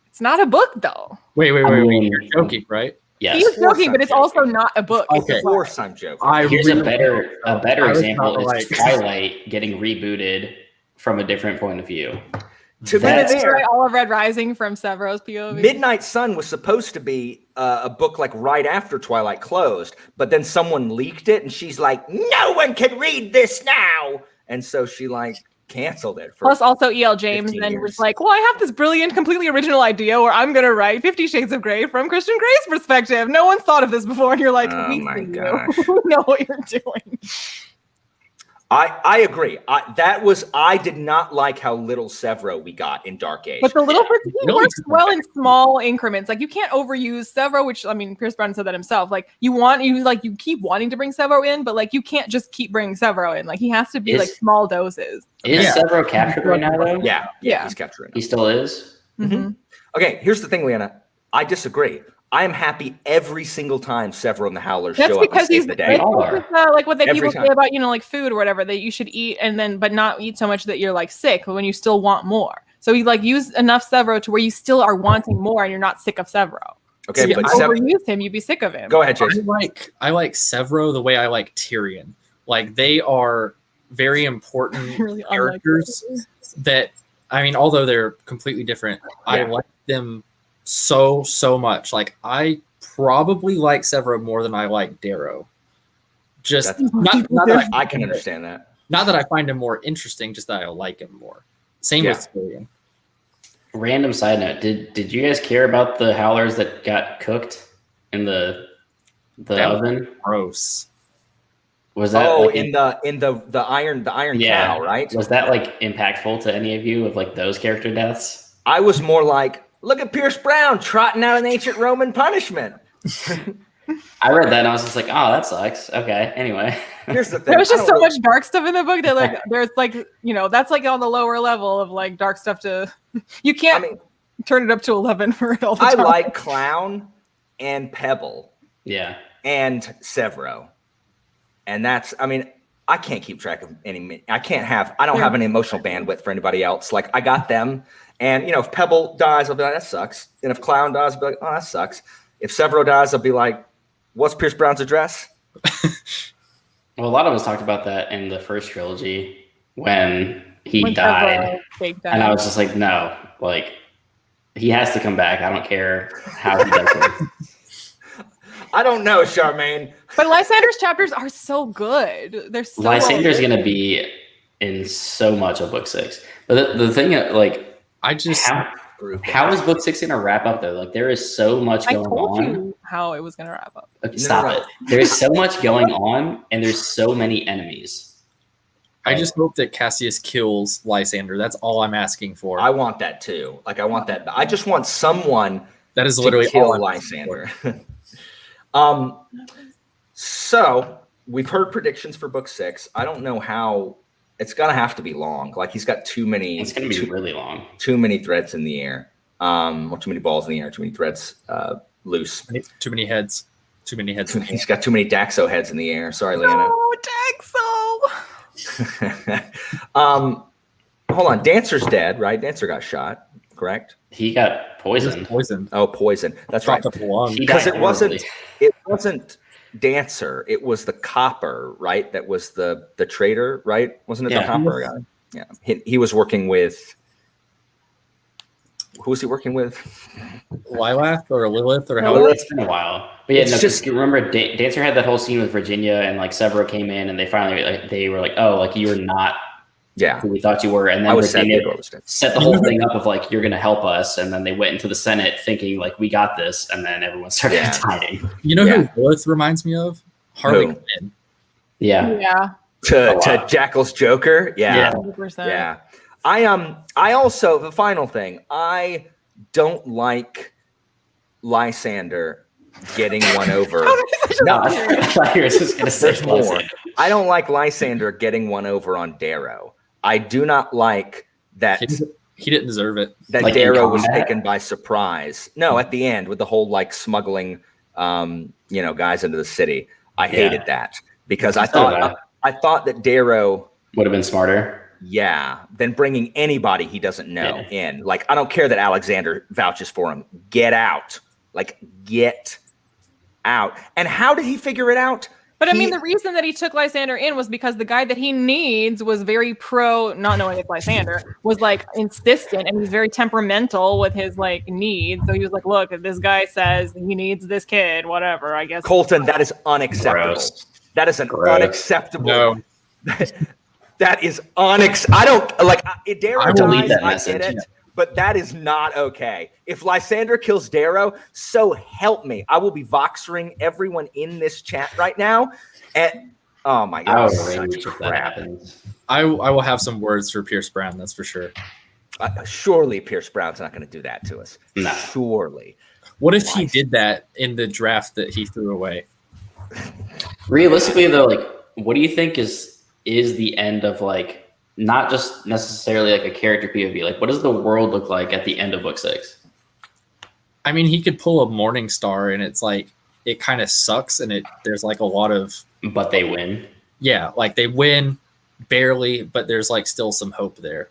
It's not a book, though. Wait. You're joking, right? Yes. He's joking, I'm but it's joking. also not a book. It's Okay. a Of book. course I'm joking. Here's a better I was example kinda is like- Twilight getting rebooted from a different point of view. To be That's- Did you write fair, all of Red Rising from Severo's POV? Midnight Sun was supposed to be a book like right after Twilight closed, but then someone leaked it, and she's like, "No one can read this now," and so she like canceled it. For Plus, also E.L. James 15 then years. was like, "Well, I have this brilliant, completely original idea where I'm going to write 50 Shades of Grey from Christian Grey's perspective. No one's thought of this before." And you're like, Oh "We my see you. gosh. We know what you're doing." I agree. I did not like how little Severo we got in Dark Age. But the little he No, works it's- well in small increments. Like you can't overuse Severo, which I mean, Pierce Brosnan said that himself. Like you keep wanting to bring Severo in, but like you can't just keep bringing Severo in. Like he has to be Is- like small doses. Is Yeah. Severo captured right now though? Yeah. He's capturing. He still is. Mhm. Okay, here's the thing, Leanna. I disagree. I am happy every single time Severo and the Howlers That's show up and because save he's the like, day. all are. like what they Every people time. say about like food or whatever that you should eat and then but not eat so much that you're like sick, but when you still want more. So you like use enough Severo to where you still are wanting more and you're not sick of Severo. Okay, See, but If you overuse him, you'd be sick of him. go ahead, Jason. I like Severo the way I like Tyrion. Like they are very important Really unlike characters Severo. that I mean, although they're completely different, I Yeah. like them so much. Like I probably like Severo more than I like Darrow. Just That's- not that I can understand that. not that I find him more interesting, just that I like him more. Same Yeah. with Tyrion. Random side note: Did you guys care about the Howlers that got cooked in the That was oven? Gross. Was that Oh, like, in the iron Yeah. cow, right? was that like impactful to any of you of like those character deaths? I was more like, look at Pierce Brown trotting out an ancient Roman punishment. I read that and I was just like, oh, that sucks. Okay. Anyway. Here's the thing. There was I just don't so really- much dark stuff in the book that like there's like that's like on the lower level of like dark stuff to you I can't mean, turn it up to 11 for it all the I time. like Clown and Pebble Yeah. and Severo. And that's, I mean, I can't keep track of I don't have an emotional bandwidth for anybody else. Like, I got them. And, if Pebble dies, I'll be like, that sucks. And if Clown dies, I'll be like, oh, that sucks. If Severo dies, I'll be like, what's Pierce Brown's address? Well, a lot of us talked about that in the first trilogy when he When died. Severo fake died. And I was just like, no, like, he has to come back. I don't care how he does it. I don't know, Charmaine. But Lysander's chapters are so good. They're so Lysander's going to be in so much of book 6. But the thing, like, I just how is book 6 going to wrap up, though? Like, there is so much I going told on. you how it was going to wrap up. Okay, stop No. it. There's so much going on, and there's so many enemies. I just hope that Cassius kills Lysander. That's all I'm asking for. I want that too. Like, I want that. I just want someone that is to literally kill all I'm asking for. Lysander. So we've heard predictions for book 6. I don't know how it's gonna have to be long. Like, he's got too many. It's going to be really long. too many threads in the air. Or too many balls in the air. Too many threads loose. Too many heads. Too many heads. in the He's got too many Daxo heads in the air. Sorry, Leanna. Oh, Daxo! Hold on. Dancer's dead, right? Dancer got shot, correct? He got poisoned. Poisoned. Oh, poison. That's right. Dropped up the lung. He Because died it wasn't. horribly. It wasn't Dancer. It was the copper, right? That was the traitor, right? Wasn't it the Yeah. copper guy? Yeah. He was working with. Who was he working with? Lilac or Lilith or Oh, however. it's been a while. But yeah, It's no, just- you remember Dancer had that whole scene with Virginia, and like Severo came in, and they finally they were like, "Oh, like you're not Yeah. who we thought you were," and I then was sad Virginia Theodore was dead. set the whole thing up of like, "You're going to help us," and then they went into the Senate thinking like, "We got this," and then everyone started Yeah. dying. You know Yeah. who Lilith reminds me of? Harley Who? Quinn. Yeah, Yeah, To wow. Jackal's Joker. Yeah. 100%. Yeah. I also, the final thing, I don't like Lysander getting one over. no, I thought you were just going to say There's more. Lysander. I don't like Lysander getting one over on Darrow. I do not like that He didn't deserve it. Like in Darrow was combat? taken by surprise. No, at the end with the whole like smuggling guys into the city. I hated that because I So bad. thought that Darrow Would have been smarter. than bringing anybody he doesn't know in. Like, I don't care that Alexander vouches for him. Get out. Like, get out. And how did he figure it out? But I mean, the reason that he took Lysander in was because the guy that he needs was very pro, not knowing it's Lysander, was like insistent, and he's very temperamental with his like needs. So he was like, look, if this guy says he needs this kid, whatever, I guess. Colton, that is unacceptable. Gross. That is an Gross. unacceptable. No. That is I don't like Darrow I delete dies, that I message. get it, but that is not okay. If Lysander kills Darrow, so help me. I will be voxering everyone in this chat right now. And oh my I god, would such rage if that crap. happens. I will have some words for Pierce Brown, that's for sure. Surely Pierce Brown's not going to do that to us. No. Surely. What if he Nice. did that in the draft that he threw away? Realistically, though, like, what do you think is the end of like not just necessarily like a character POV? Like, what does the world look like at the end of book 6? I mean, he could pull a Morning Star, and it's like it kind of sucks, and there's like a lot of But they win. like they win barely, but there's like still some hope there.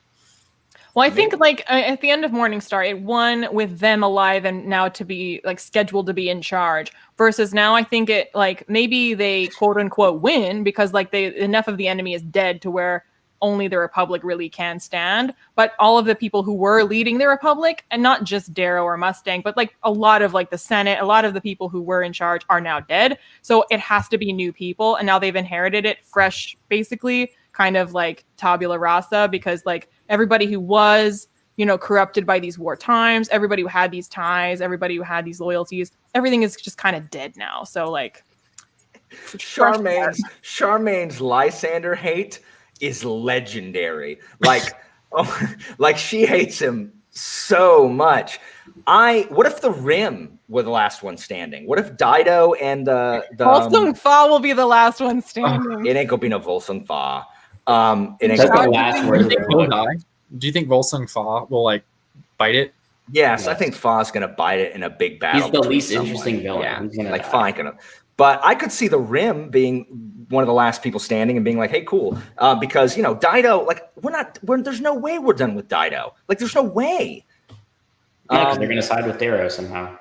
Well, I think like at the end of Morningstar, it won with them alive and now to be like scheduled to be in charge. Versus now, I think it like maybe they quote unquote win because like enough of the enemy is dead to where only the Republic really can stand. But all of the people who were leading the Republic, and not just Darrow or Mustang, but like a lot of like the Senate, a lot of the people who were in charge are now dead. So it has to be new people, and now they've inherited it fresh, basically, kind of like tabula rasa, because like everybody who was, you know, corrupted by these war times, everybody who had these ties, everybody who had these loyalties, everything is just kind of dead now. So like Charmaine's Lysander hate is legendary. Like, like she hates him so much. What if the Rim were the last one standing? What if Dido and the Volsung Fa will be the last one standing. it ain't gonna be no Volsung Fa. It ain't That's gonna the be, last Do word you of the think he'll book. die? Do you think Volsung Fa will like bite it? yes, I think Fa's gonna bite it in a big battle. He's the between least someone. interesting villain. Yeah, He's gonna like die. Fa gonna. But I could see the Rim being one of the last people standing and being like, "Hey, cool," because you know Dido. Like, there's no way we're done with Dido. Like, there's no way. Yeah, because they're going to side with Darrow somehow.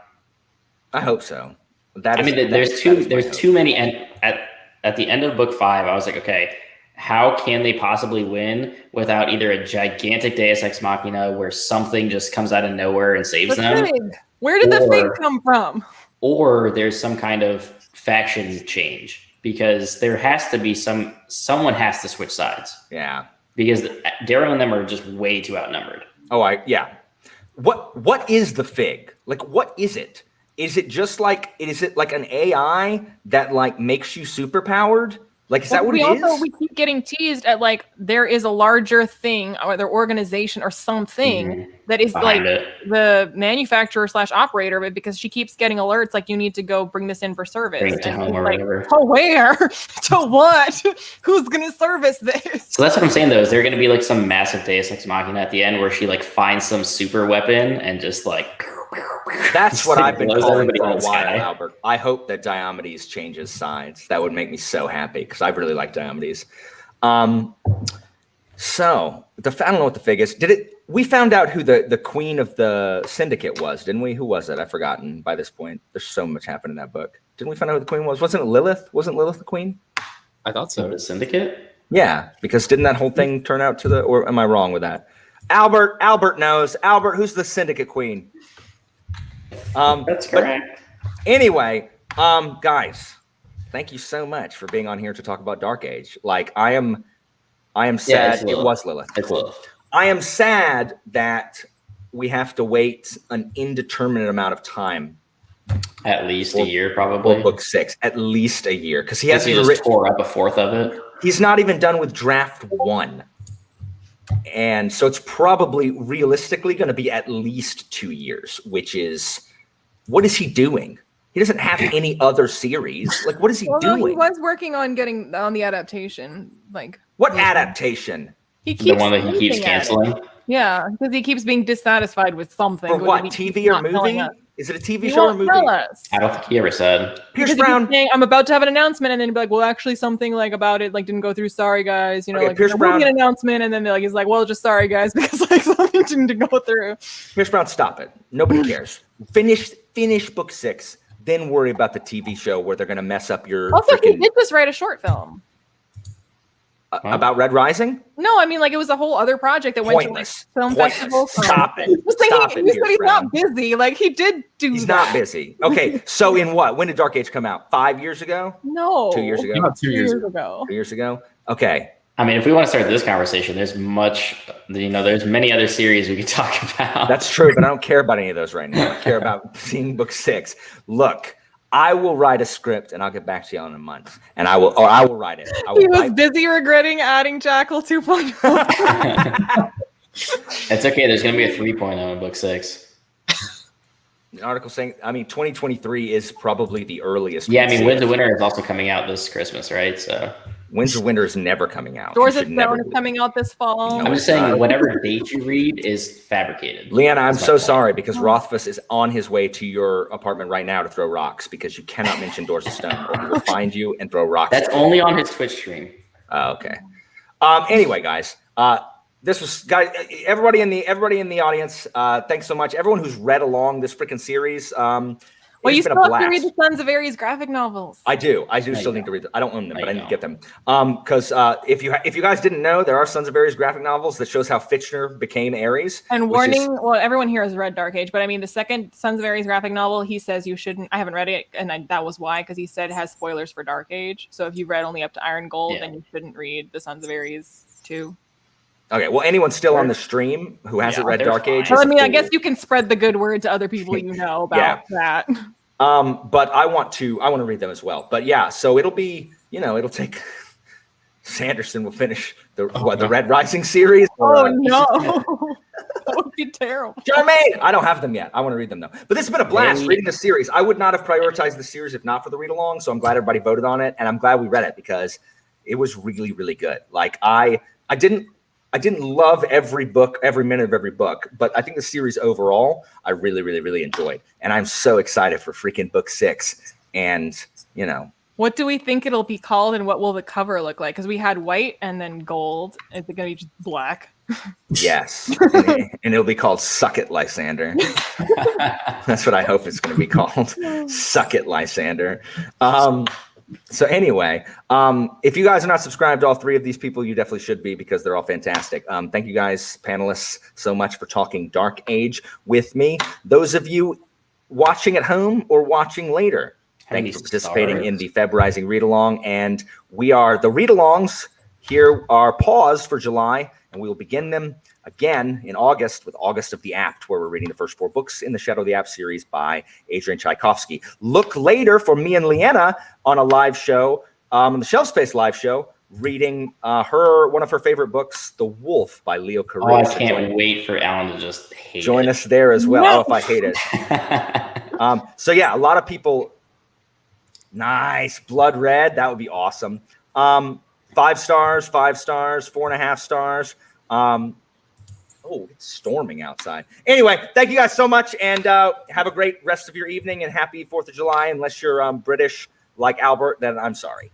I hope so. I mean, there's too many. And at the end of book 5, I was like, okay, how can they possibly win without either a gigantic Deus Ex Machina where something just comes out of nowhere and saves The them, fig. Where did the Or- fig come from? or there's some kind of faction change? Because there has to be someone has to switch sides, Yeah. because Darrow and them are just way too outnumbered. Yeah. What is the fig? Like, what is it? Is it just like an AI that like makes you superpowered? Like, is that what it is? We keep getting teased at like there is a larger thing or their organization or something that is like Behind it. the manufacturer / operator, but because she keeps getting alerts like you need to go bring this in for service. Bring it to And home it's or like, whatever. to where? To what? Who's gonna service this? So that's what I'm saying, though. Is there going to be like some massive Deus Ex Machina at the end where she like finds some super weapon and just like That's what I've been blows calling everybody for out a of the while, sky. Albert. I hope that Diomedes changes sides. That would make me so happy because I really like Diomedes. So I don't know what the fig is. We found out who the queen of the syndicate was, didn't we? Who was it? I've forgotten by this point. There's so much happened in that book. Didn't we find out who the queen was? Wasn't it Lilith? Wasn't Lilith the queen? I thought so. the Syndicate. Yeah, because didn't that whole thing turn out to or am I wrong with that? Albert knows. Albert, who's the syndicate queen? That's but correct. Anyway, guys, thank you so much for being on here to talk about Dark Age. Like, I am sad. it's It Lilith. was Lilith. It's Cool. Lilith. I am sad that we have to wait an indeterminate amount of time At least a year, for probably. book 6, at least a year, because he He hasn't just written. tore up a fourth of it. He's not even done with draft 1. And so it's probably realistically going to be at least 2 years, which is, what is he doing? He doesn't have any other series. Like, what is he Although doing? he was working on getting on the adaptation. Like What adaptation? he The keeps one that he keeps hinting at it. canceling. Yeah, because he keeps being dissatisfied with something. For but what? he keeps TV or not telling movie? us. Is it a TV He show or won't movie? tell us. I don't think he ever said. Pierce Because he keeps Brown. saying, I'm about to have an announcement, and then he'd be like, well, actually, something like about it like didn't go through. Sorry, guys. You know, Okay, like Pierce there will be Brown- an announcement, and then like he's like, well, just sorry, guys, because like something didn't go through. Pierce Brown, stop it. Nobody cares. Finish book 6. then worry about the TV show where they're going to mess up your Also, he freaking did just write a short film. about Red Rising. No, I mean, like, it was a whole other project that went Pointless. to like, film Pointless. festivals. Stop it. Just like Stop he it, said he's Pierce not busy. Like, he did do He's that. not busy. Okay, so in what? When did Dark Age come out? 5 years ago? No. 2 years ago? About 2 years ago. ago. 2 years ago? Okay. I mean, if we want to start this conversation, there's there's many other series we could talk about. That's true, but I don't care about any of those right now. I care about seeing book 6. Look, I will write a script and I'll get back to you in a month. And I will write it. I will He was write- busy regretting adding Jackal 2.0. It's okay. There's going to be a 3.0 in book 6. an article saying, I mean, 2023 is probably the earliest. Yeah, I we'd mean, see Winds it. of Winter is also coming out this Christmas, right? So Winds of Winter is never coming out. Doors You of should never Stone is do coming out this fall. No, I'm it's just saying, not. whatever date you read is fabricated. Leanna, I'm That's my so point. sorry because Rothfuss is on his way to your apartment right now to throw rocks because you cannot mention Doors of Stone or he will find you and throw rocks. That's at you. only on his Twitch stream. Oh, okay. Anyway, guys, this was everybody in the audience. Thanks so much. Everyone who's read along this freaking series. Well, you it's been still a have to blast. read the Sons of Ares graphic novels. I do There still you need go. to read them. I don't own them, There but I you need to go. get them. Because if you guys didn't know, there are Sons of Ares graphic novels that shows how Fitchner became Ares. And which is- warning, well, everyone here has read Dark Age, but I mean, the second Sons of Ares graphic novel, he says you shouldn't. I haven't read it, and that was why, because he said it has spoilers for Dark Age. So if you've read only up to Iron Gold, Yeah. then you shouldn't read the Sons of Ares too. Okay, well, anyone still on the stream who hasn't Yeah, read they're Dark fine. Age? Well, is I a mean, I fool. guess you can spread the good word to other people you know about that. But I want to read them as well. But yeah, so it'll be, it'll take Sanderson will finish the no. Red Rising series. or, Oh no, that would be terrible. Jermaine, I don't have them yet. I want to read them though. But this has been a blast Really? reading the series. I would not have prioritized the series if not for the read along. So I'm glad everybody voted on it, and I'm glad we read it because it was really, really good. Like I didn't love every book, every minute of every book, but I think the series overall, I really, really, really enjoyed. And I'm so excited for freaking book 6. And, What do we think it'll be called, and what will the cover look like? Because we had white and then gold. Is it going to be just black? yes. and it'll be called Suck It, Lysander. That's what I hope it's going to be called. Suck It, Lysander. So anyway, if you guys are not subscribed to all three of these people, you definitely should be because they're all fantastic. Thank you guys, panelists, so much for talking Dark Age with me. Those of you watching at home or watching later, thank you for participating in the Feb Rising read along. And we are the read alongs here are paused for July, and we will begin them again in August with August of the Apt, where we're reading the first 4 books in the Shadow of the Apt series by Adrian Tchaikovsky. Look later for me and Leanna on a live show, on the Shelf Space live show, reading one of her favorite books, The Wolf by Leo Carew. Oh, I can't wait for Alan to just hate Join it. us there as well. No. Oh, if I hate it. So yeah, a lot of people. Nice. Blood Red. That would be awesome. 5 stars, 4.5 stars. Oh, it's storming outside. Anyway, thank you guys so much, and have a great rest of your evening, and happy 4th of July. Unless you're British like Albert, then I'm sorry.